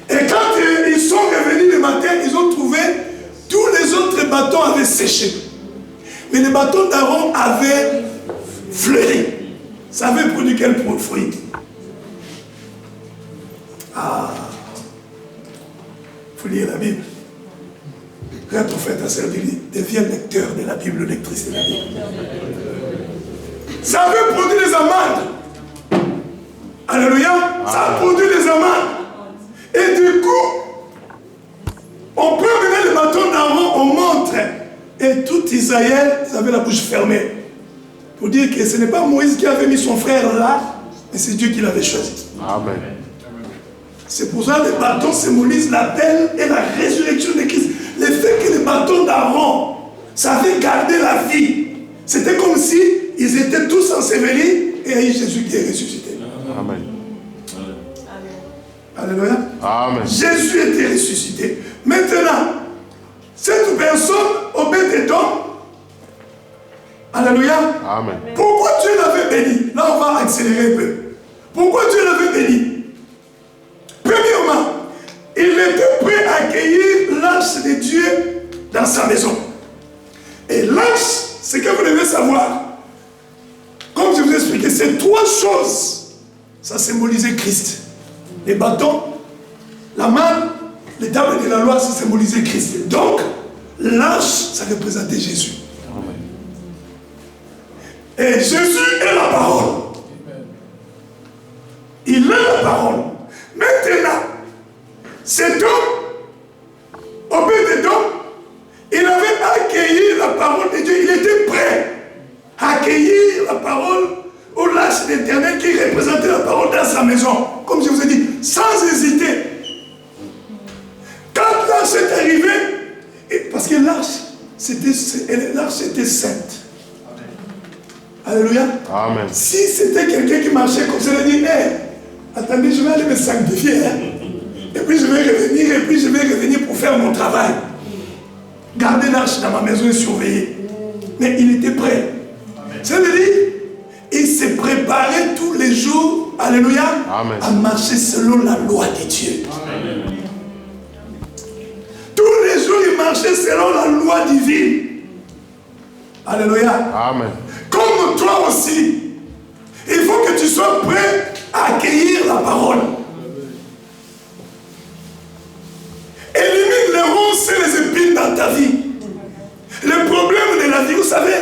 Et quand ils sont revenus le matin, ils ont trouvé tous les autres bâtons avaient séché. Mais les bâtons d'Aaron avaient fleuri. Ça avait produit quel fruit? Ah, il faut lire la Bible. Quand ton frère t'a servi, deviens lecteur de la Bible, lectrice de la Bible. Ça avait produit des amandes. Alléluia. Ça a produit des amandes. Et du coup, on peut mener le bâton d'Aaron, on montre. Et tout Israël, ils avaient la bouche fermée. Pour dire que ce n'est pas Moïse qui avait mis son frère là, mais c'est Dieu qui l'avait choisi. Amen. C'est pour ça que les bâtons symbolisent l'appel et la résurrection de Christ. Le fait que les bâtons d'Aaron, ça avait gardé la vie. C'était comme si ils étaient tous ensevelis et il y a eu Jésus qui est ressuscité. Amen. Alléluia. Amen. Jésus était ressuscité. Maintenant, cette personne Obed-Édom, alléluia. Amen. Pourquoi Dieu l'avait béni? Là, on va accélérer un peu. Pourquoi Dieu l'avait béni? Premièrement, il était prêt à accueillir l'arche de Dieu dans sa maison. Et l'arche, ce que vous devez savoir, comme je vous ai expliqué, c'est 3 choses. Ça symbolisait Christ. Les bâtons, la main, les tables de la loi, ça symbolisait Christ. Donc, l'arche, ça représentait Jésus. Et Jésus est la parole. Il est la parole. Maintenant, cet homme, Obed-Édom, il avait accueilli la parole de Dieu. Il était prêt à accueillir la parole au l'arche d'Éternel qui représentait la parole dans sa maison. Comme je vous ai dit, sans hésiter. Quand l'arche est arrivée, parce que l'arche était sainte. Alléluia. Amen. Si c'était quelqu'un qui marchait comme ça, il dit, hey, attendez, je vais aller me sanctifier. Hein. Et puis je vais revenir pour faire mon travail. Garder l'arche dans ma maison et surveiller. Mais il était prêt. Ça veut dire, il s'est préparé tous les jours, alléluia, Amen, à marcher selon la loi de Dieu. Amen. Tous les jours, il marchait selon la loi divine. Alléluia. Amen. Comme toi aussi, il faut que tu sois prêt à accueillir la parole. Élimine les ronces et les épines dans ta vie. Le problème de la vie, vous savez,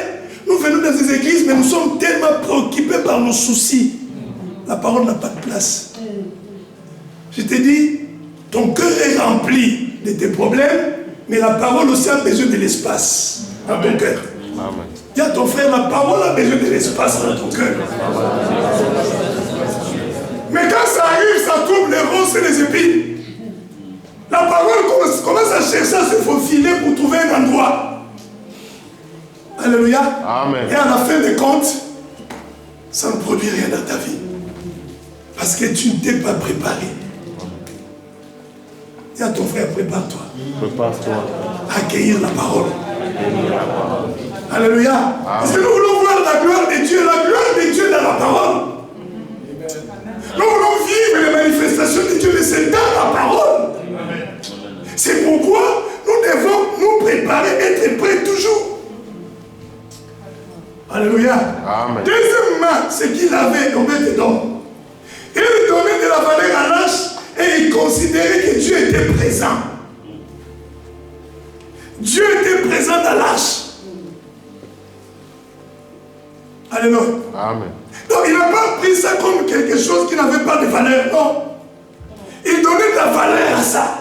nous venons dans des églises, mais nous sommes tellement préoccupés par nos soucis. La parole n'a pas de place. Je te dis, ton cœur est rempli de tes problèmes, mais la parole aussi a besoin de l'espace dans ton cœur. Amen. Dis à ton frère, la parole a besoin de l'espace dans ton cœur. Mais quand ça arrive, ça trouve les ronces et les épines. La parole commence à chercher à se faufiler pour trouver un endroit. Alléluia. Amen. Et à la fin des comptes, ça ne produit rien dans ta vie. Parce que tu ne t'es pas préparé. Dis à ton frère, prépare-toi. Prépare-toi. Accueillir la parole. Alléluia. Parce que nous voulons voir la gloire de Dieu dans la parole. Nous voulons vivre les manifestations de Dieu, mais c'est dans la parole. C'est pourquoi nous devons nous préparer, être prêts toujours. Alléluia. Amen. Deuxièmement, ce qu'il avait, Obed-Édom, il donnait de la valeur à l'arche et il considérait que Dieu était présent. Dieu était présent dans l'arche. Alléluia. Amen. Donc il n'a pas pris ça comme quelque chose qui n'avait pas de valeur. Non. Il donnait de la valeur à ça.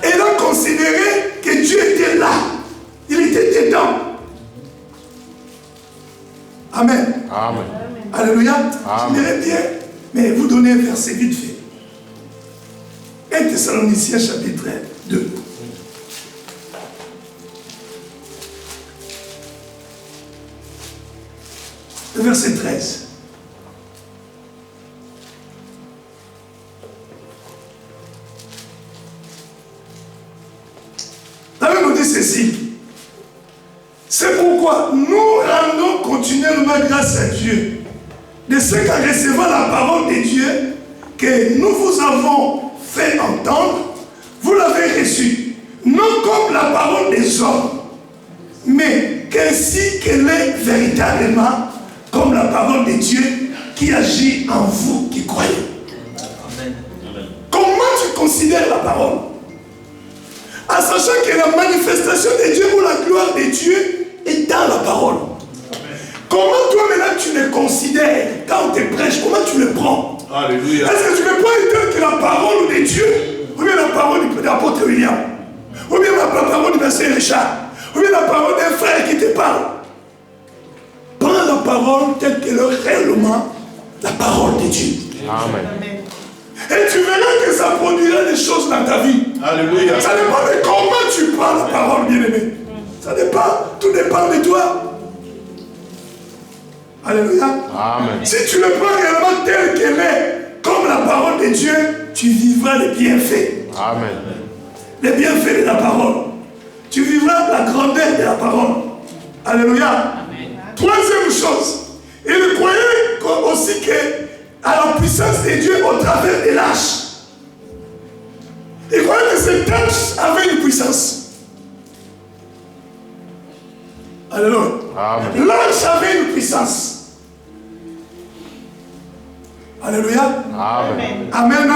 Et il a considéré que Dieu était là. Il était dedans. Amen. Amen. Alléluia. Amen. Je dirais bien, mais vous donnez un verset vite fait. 1 Thessaloniciens chapitre 2. Le verset 13. La Bible nous dit ceci. C'est pourquoi nous rendons continuellement grâce à Dieu de ce qu'en recevant la parole de Dieu que nous vous avons fait entendre, vous l'avez reçue, non comme la parole des hommes, mais qu'ainsi qu'elle est véritablement comme la parole de Dieu qui agit en vous qui croyez. Amen. Comment tu considères la parole? En sachant que la manifestation de Dieu ou la gloire de Dieu est dans la parole. Amen. Comment toi maintenant tu le considères quand on te prêche? Comment tu le prends? Alléluia. Est-ce que tu le prends tel que la parole de Dieu, ou bien la parole de l'apôtre William, ou bien la parole du pasteur Richard, ou bien la parole d'un frère qui te parle? Prends la parole telle qu'elle est réellement la parole de Dieu. Amen. Et tu verras que ça produira des choses dans ta vie. Alléluia. Ça dépend de comment tu prends la parole, bien-aimé. Ça dépend, tout dépend de toi. Alléluia. Amen. Si tu le prends réellement tel qu'elle est, comme la parole de Dieu, tu vivras les bienfaits. Amen. Les bienfaits de la parole. Tu vivras la grandeur de la parole. Alléluia. Amen. Troisième chose, il croyait aussi que à la puissance de Dieu au travers des lâches. Il croyait que ces tâches avaient une puissance. Alléluia. L'âge avait une puissance. Alléluia. Amen. Amen.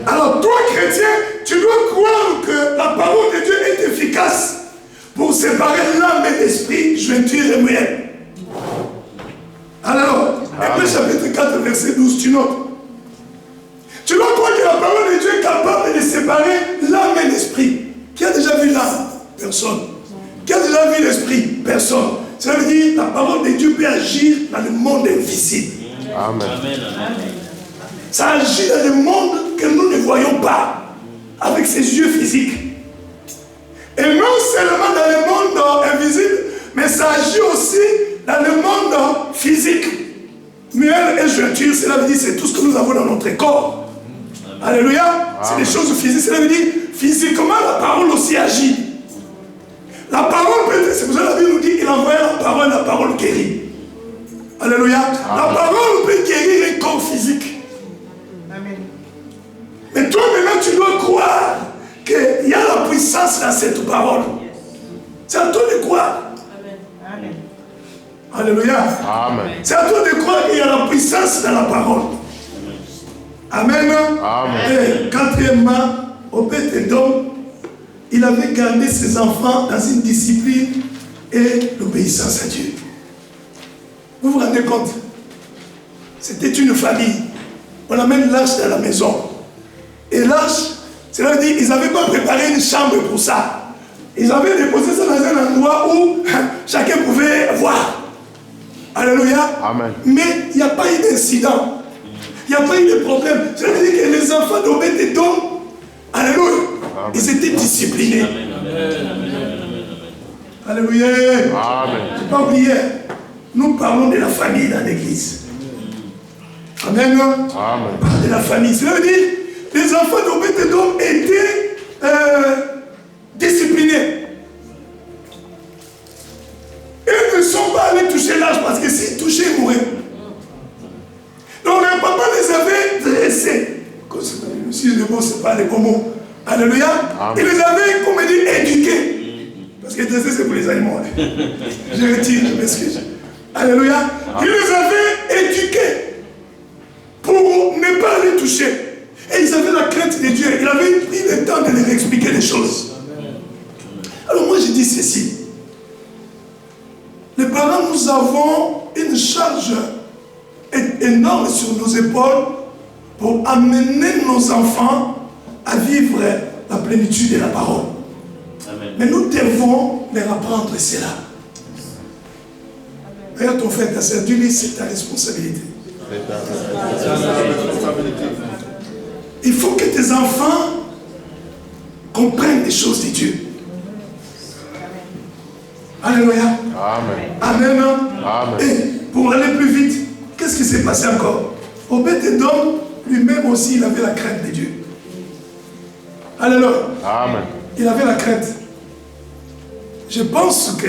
Alors toi, chrétien, tu dois croire que la parole de Dieu est efficace pour séparer l'âme et l'esprit, jointure et moelle. Alors, Hébreux chapitre 4, verset 12, tu notes. Tu dois croire que la parole de Dieu est capable de séparer l'âme et l'esprit. Qui a déjà vu l'âme? Personne. Qui a déjà vu l'esprit? Personne. Ça veut dire que la parole de Dieu peut agir dans le monde invisible. Amen. Ça agit dans le monde que nous ne voyons pas avec ses yeux physiques. Et non seulement dans le monde invisible, mais ça agit aussi dans le monde physique. Muelle et jointure, cela veut dire c'est tout ce que nous avons dans notre corps. Alléluia. C'est des choses physiques. Cela veut dire physiquement la parole aussi agit. La parole peut être, c'est pour ça que la Bible nous dit qu'il envoie la parole guérit. Alléluia. La parole peut guérir un corps physique. Amen. Mais toi maintenant tu dois croire qu'il y a la puissance dans cette parole. C'est à toi de croire. Amen. Alléluia. Amen. C'est à toi de croire qu'il y a la puissance dans la parole. Amen. Amen. Et quatrièmement, au Obed-Edom, il avait gardé ses enfants dans une discipline et l'obéissance à Dieu. Vous vous rendez compte? C'était une famille. On amène l'arche dans la maison. Et l'arche, cela veut dire qu'ils n'avaient pas préparé une chambre pour ça. Ils avaient déposé ça dans un endroit où chacun pouvait voir. Alléluia. Amen. Mais il n'y a pas eu d'incident. Il n'y a pas eu de problème. Cela veut dire que les enfants d'Obed-Edom, alléluia, ils étaient disciplinés. Alléluia. Amen. Je n'ai pas oublié. Nous parlons de la famille dans l'église. Amen. Amen. On parle de la famille. Cela veut dire que les enfants d'Obed-Edom étaient disciplinés. Ils ne sont pas allés toucher l'âge parce que s'ils touchaient, ils mouraient. Donc le papa les avait dressés. Si le mot, ce n'est pas les bons mots. Alléluia. Il les avait, comme il dit, éduqués. Parce que dresser, c'est pour les animaux. Je retire, je m'excuse. Alléluia. Il les avait éduqués pour ne pas les toucher. Et ils avaient la crainte de Dieu. Il avait pris le temps de leur expliquer les choses. Alors moi, je dis ceci. Les parents, nous avons une charge énorme sur nos épaules pour amener nos enfants à vivre la plénitude de la parole. Amen. Mais nous devons leur apprendre cela. Regarde ton frère, ta sœur, dis-lui, c'est ta responsabilité. Il faut que tes enfants comprennent les choses de Dieu. Alléluia. Amen. Amen. Amen. Et pour aller plus vite, qu'est-ce qui s'est passé encore? Obed-Edom, lui-même aussi, il avait la crainte de Dieu. Alléluia. Amen. Il avait la crainte. Je pense que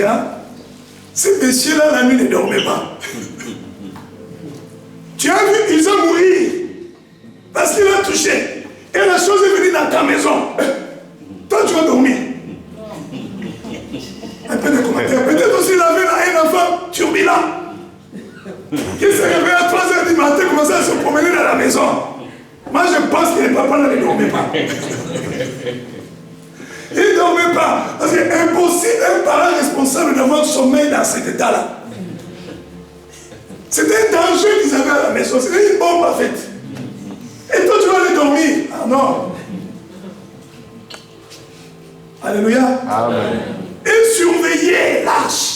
ces messieurs-là, la nuit, ne dormaient pas. Tu as vu, ils ont mouru. Parce qu'il a touché. Et la chose est venue dans ta maison. Toi, tu vas dormir. Un peu de commentaires. Peut-être aussi, il avait un enfant turbulent. Qui s'est réveillé à 3h du matin, commençait à se promener dans la maison. Moi, je pense que les papas ne dormaient pas. Ils ne dormaient pas. Parce que c'est impossible un parent responsable d'avoir sommeil dans cet état-là. C'était un danger qu'ils avaient à la maison. C'était une bombe en fait. Et toi, tu vas aller dormir. Ah non. Alléluia. Amen. Et surveiller lâche.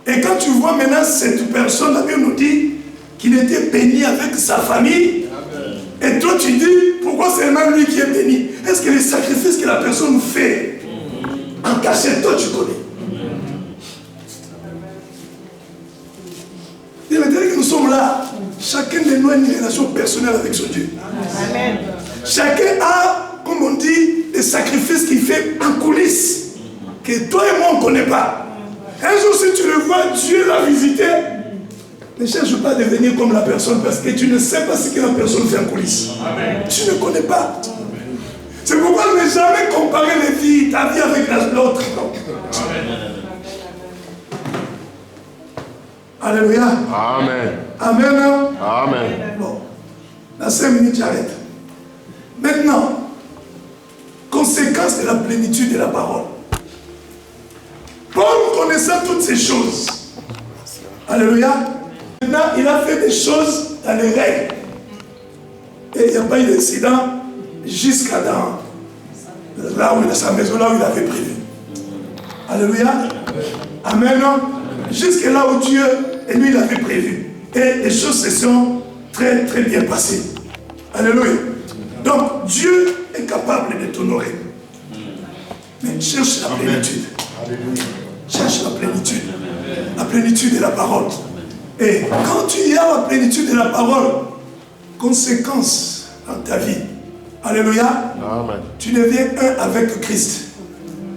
Et quand tu vois maintenant cette personne, la Bible nous dit qu'il était béni avec sa famille. Et toi tu dis, pourquoi c'est même lui qui est béni? Est-ce que les sacrifices que la personne fait en cachette, toi tu connais? Il veut dire que nous sommes là. Chacun de nous a une relation personnelle avec son Dieu. Amen. Chacun a, comme on dit, des sacrifices qu'il fait en coulisses. Que toi et moi on ne connaît pas. Un jour si tu le vois, Dieu l'a visité. Ne cherche pas à devenir comme la personne parce que tu ne sais pas ce que la personne fait en coulisses. Amen. Tu ne connais pas. C'est pourquoi ne jamais comparer les vies, ta vie avec l'autre. Alléluia. Amen. Amen. Amen. Bon, dans 5 minutes, j'arrête. Maintenant, conséquence de la plénitude de la parole. Paul, connaissant toutes ces choses, alléluia, maintenant il a fait des choses dans les règles. Et il n'y a pas eu d'incident jusqu'à là où il a sa maison, là où il avait prévu. Alléluia. Amen. Jusqu'à là où Dieu et lui il avait prévu. Et les choses se sont très très bien passées. Alléluia. Donc Dieu est capable de t'honorer. Mais cherche la plénitude. Alléluia. Cherche la plénitude de la parole. Et quand tu y as la plénitude de la parole, conséquence dans ta vie, alléluia, Amen. tu deviens un avec Christ.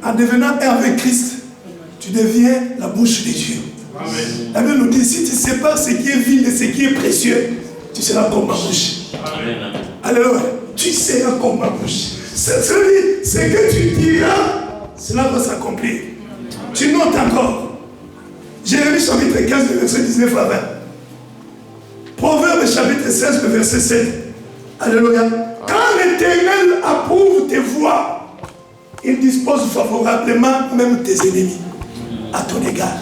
En devenant un avec Christ, tu deviens la bouche de Dieu. Amen. La Bible nous dit, si tu sépares ce qui est vil de ce qui est précieux, tu seras comme ma bouche. Amen. Alléluia, tu seras comme ma bouche. Ce que tu diras, cela va s'accomplir. Tu notes encore. Jérémie chapitre 15, verset 19 à 20. Proverbe chapitre 16, verset 7. Alléluia. Quand l'Éternel approuve tes voies, il dispose favorablement même tes ennemis à ton égard.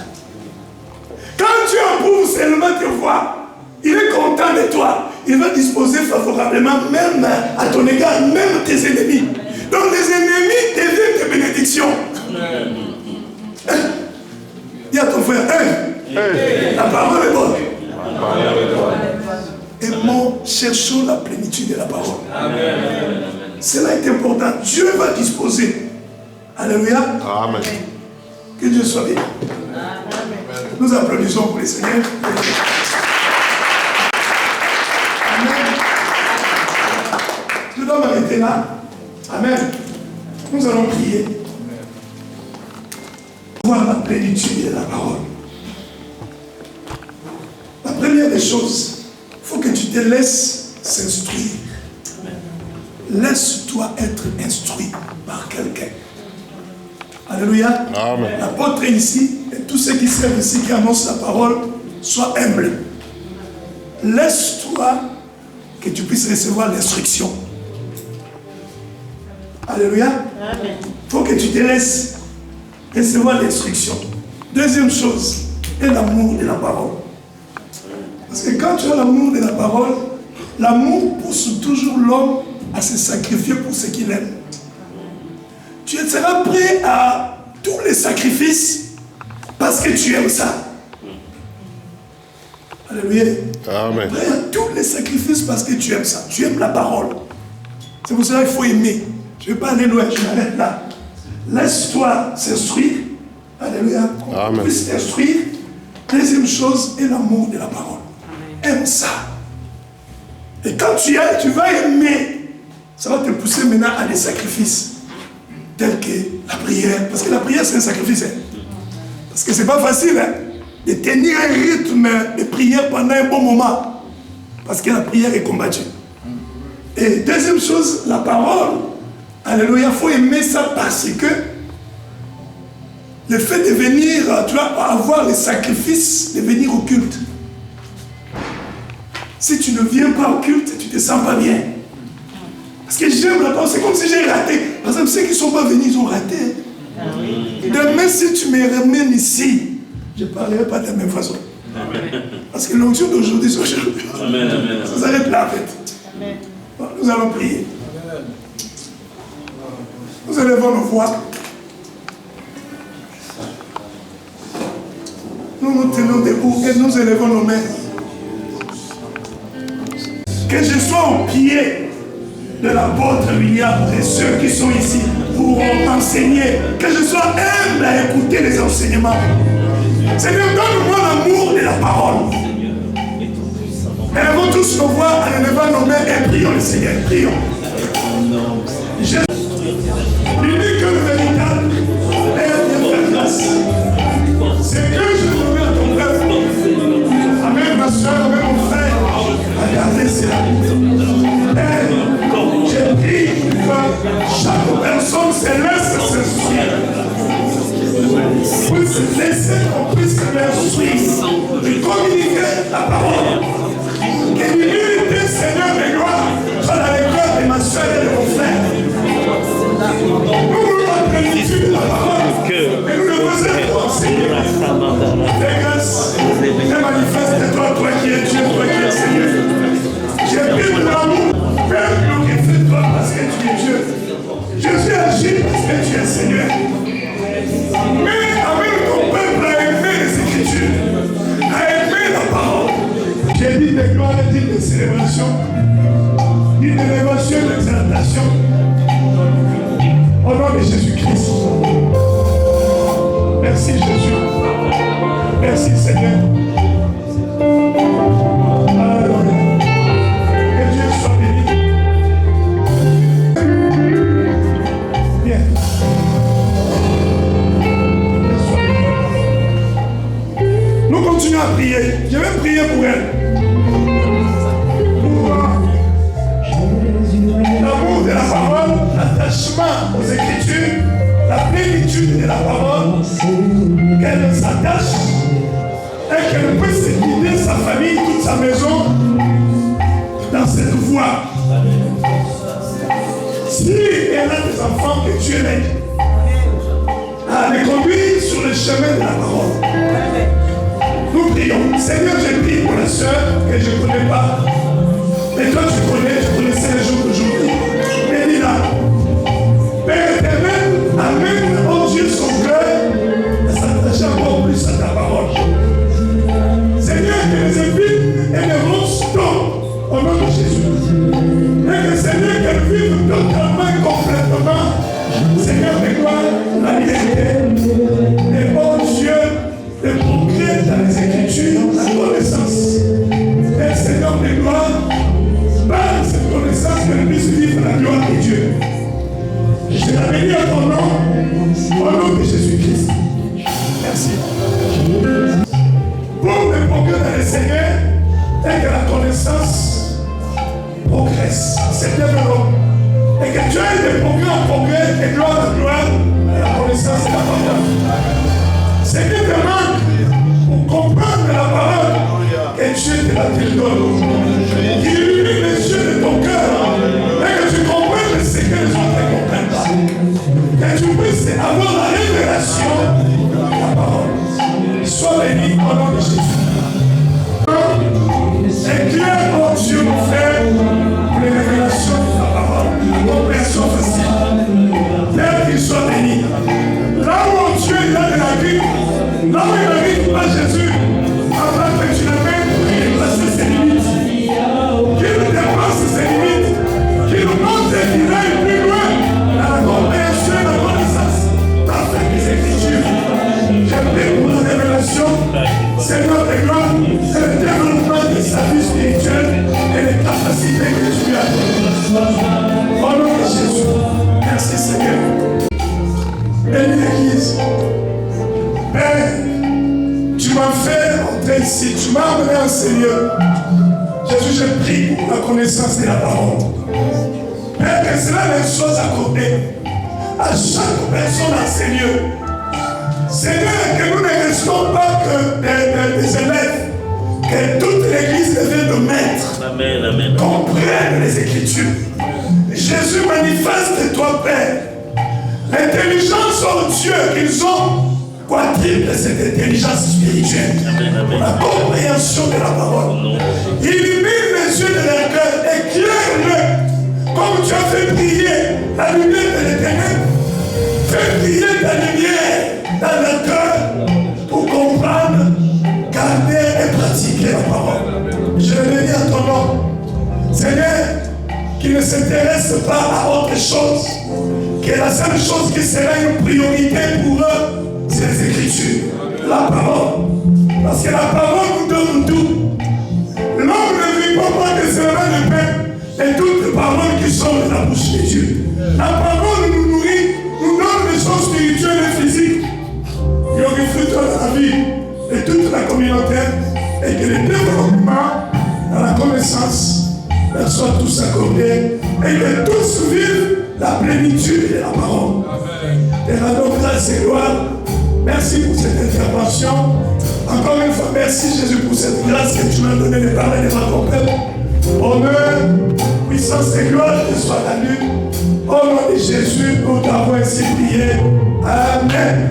Quand Dieu approuve seulement tes voies, il est content de toi. Il va disposer favorablement même à ton égard, même tes ennemis. Donc les ennemis deviennent tes bénédictions. Dis à ton frère, la parole est bonne. Aimons, cherchons la plénitude de la parole. Amen. Cela est important. Dieu va disposer. Alléluia. Amen. Que Dieu soit béni. Nous applaudissons pour le Seigneur. Amen. Je dois m'arrêter là. Amen. Nous allons prier. Voir la plénitude de la parole. La première des choses, il faut que tu te laisses s'instruire. Laisse-toi être instruit par quelqu'un. Alléluia. Amen. L'apôtre est ici, et tous ceux qui servent ici, qui annoncent la parole, sois humble. Laisse-toi que tu puisses recevoir l'instruction. Alléluia. Il faut que tu te laisses recevoir l'instruction. Deuxième chose, est l'amour de la parole. Parce que quand tu as l'amour de la parole, l'amour pousse toujours l'homme à se sacrifier pour ce qu'il aime. Tu seras prêt à tous les sacrifices parce que tu aimes ça. Alléluia. Amen. Prêt à tous les sacrifices parce que tu aimes ça. Tu aimes la parole. C'est pour cela qu'il faut aimer. Je ne vais pas aller loin, je m'arrête là. Laisse-toi s'instruire. Alléluia. Qu'on puisse t'instruire. Deuxième chose est l'amour de la parole. Aime ça. Et quand tu vas aimer, ça va te pousser maintenant à des sacrifices. Tels que la prière. Parce que la prière, c'est un sacrifice. Parce que ce n'est pas facile de tenir un rythme de prière pendant un bon moment. Parce que la prière est combattue. Et deuxième chose, la parole. Alléluia, il faut aimer ça parce que le fait de venir, tu vas avoir les sacrifices de venir au culte. Si tu ne viens pas au culte, tu ne te sens pas bien. Parce que j'aime la parole, c'est comme si j'ai raté. Par exemple, ceux qui ne sont pas venus, ils ont raté. Demain, si tu me ramènes ici, je ne parlerai pas de la même façon. Parce que l'onction d'aujourd'hui, c'est aujourd'hui. Ça s'arrête là, en fait. Bon, nous allons prier. Nous élevons nos voix. Nous nous tenons debout et nous élevons nos mains. Que je sois au pied de l'apôtre William et ceux qui sont ici pour enseigner. Que je sois humble à écouter les enseignements. Seigneur, donne-moi l'amour de la parole. Élevons tous nos voix en élevant nos mains et prions le Seigneur. Prions. L'unique le véritable Père de ta grâce. C'est que je remets à ton peuple. Amen, ma soeur, amen, mon frère. Regardez cela. Père, j'ai prie que chaque personne se laisse s'instruire. Puisse laisser qu'on puisse l'instruire et communiquer la parole. Que l'unité, Seigneur de gloire, soit dans les cœurs de ma soeur et de mon frère. Nous voulons la plénitude de la parole et nous le faisons pour enseigner. Fais grâce et manifeste-toi, toi qui es Dieu, toi qui es Seigneur. J'ai pris de l'amour, Père, glorifie-toi parce que tu es Dieu. Jésus agit parce que tu es Seigneur. Mais amène ton peuple à aimer les Écritures, à aimer la parole. J'ai dit de gloire et dit de célébration, dit d'élévation et d'exaltation. Au nom de Jésus-Christ. Merci Jésus. Merci Seigneur. Alléluia. Que Dieu soit béni. Bien. Nous continuons à prier. Je vais prier pour elle. L'amour de la parole, l'attachement aux Écritures, la plénitude de la parole, qu'elle s'attache et qu'elle puisse guider sa famille, toute sa maison dans cette voie. Si elle a des enfants que Dieu l'aide à les conduire sur le chemin de la parole. Nous prions. Seigneur, je prie pour la sœur que je ne connais pas. Mais toi, tu connaissais les jours d'aujourd'hui. Bénis-la. Père éternel, amène, oh Dieu, son cœur à s'attacher encore plus à ta parole. Seigneur, que les épines et les ronces tombent au nom de Jésus. Et que Seigneur, qu'elle vive totalement et complètement, Seigneur, de gloire, la vérité. Et oh Dieu, de progrès dans les Écritures, la connaissance. Et Seigneur, de gloire, par cette connaissance qu'elle puisse vivre la gloire de Dieu. Je la bénis à ton nom, au nom de Jésus-Christ. Merci. Pour le progrès dans le Seigneur, et que la connaissance progresse, c'est développe. Et que tu aies des progrès en progrès, et gloire en gloire, la connaissance est abondante. C'est que te manque pour comprendre la parole que Dieu te la donne. Qu'il illumine les yeux de ton cœur et que tu comprennes ce que les autres ne comprennent pas. Que tu puisses avoir la révélation de la parole. Sois béni au nom de Jésus. Éclaire, oh Dieu, mon frère, les révélations de ta parole, la compréhension facile. Père, qu'il soit béni. Là où Dieu est là de la vie, là où il n'arrive pas Jésus, afin que tu l'amènes pour y placer ses limites. ici. Tu m'as amené en Seigneur. Jésus, je prie pour la connaissance de la parole. Père, que cela les choses accordées à chaque personne en Seigneur. Seigneur, que nous ne restons pas que des élèves, que toute l'Église devient de maîtres. Amen, amen. Comprenne les Écritures. Jésus manifeste toi, Père, l'intelligence au Dieu qu'ils ont, quadruple cette intelligence spirituelle, pour la compréhension de la parole. Illumine les yeux de leur cœur, éclaire-le, comme tu as fait briller la lumière de l'Éternel. Fais briller ta lumière dans leur cœur pour comprendre, garder et pratiquer la parole. Je le dis à ton nom, Seigneur, qui ne s'intéresse pas à autre chose, que la seule chose qui sera une priorité pour eux, c'est les Écritures, la parole. Parce que la parole nous donne tout. L'homme ne vit pas de seulement le pain et toutes les paroles qui sont de la bouche de Dieu. La parole nous nourrit, nous donne des choses spirituelles et physiques qui ont reflété dans la vie de toute la communauté et que le développement dans la connaissance leur soit tous accordés et que tous vivent la plénitude de la parole. Et rendons grâce et gloire. Merci pour cette intervention. Encore une fois, merci Jésus pour cette grâce que tu m'as donnée de parler devant ton peuple. Honneur, puissance et gloire te soient rendues. Au nom de Jésus, nous t'avons ainsi prié. Amen.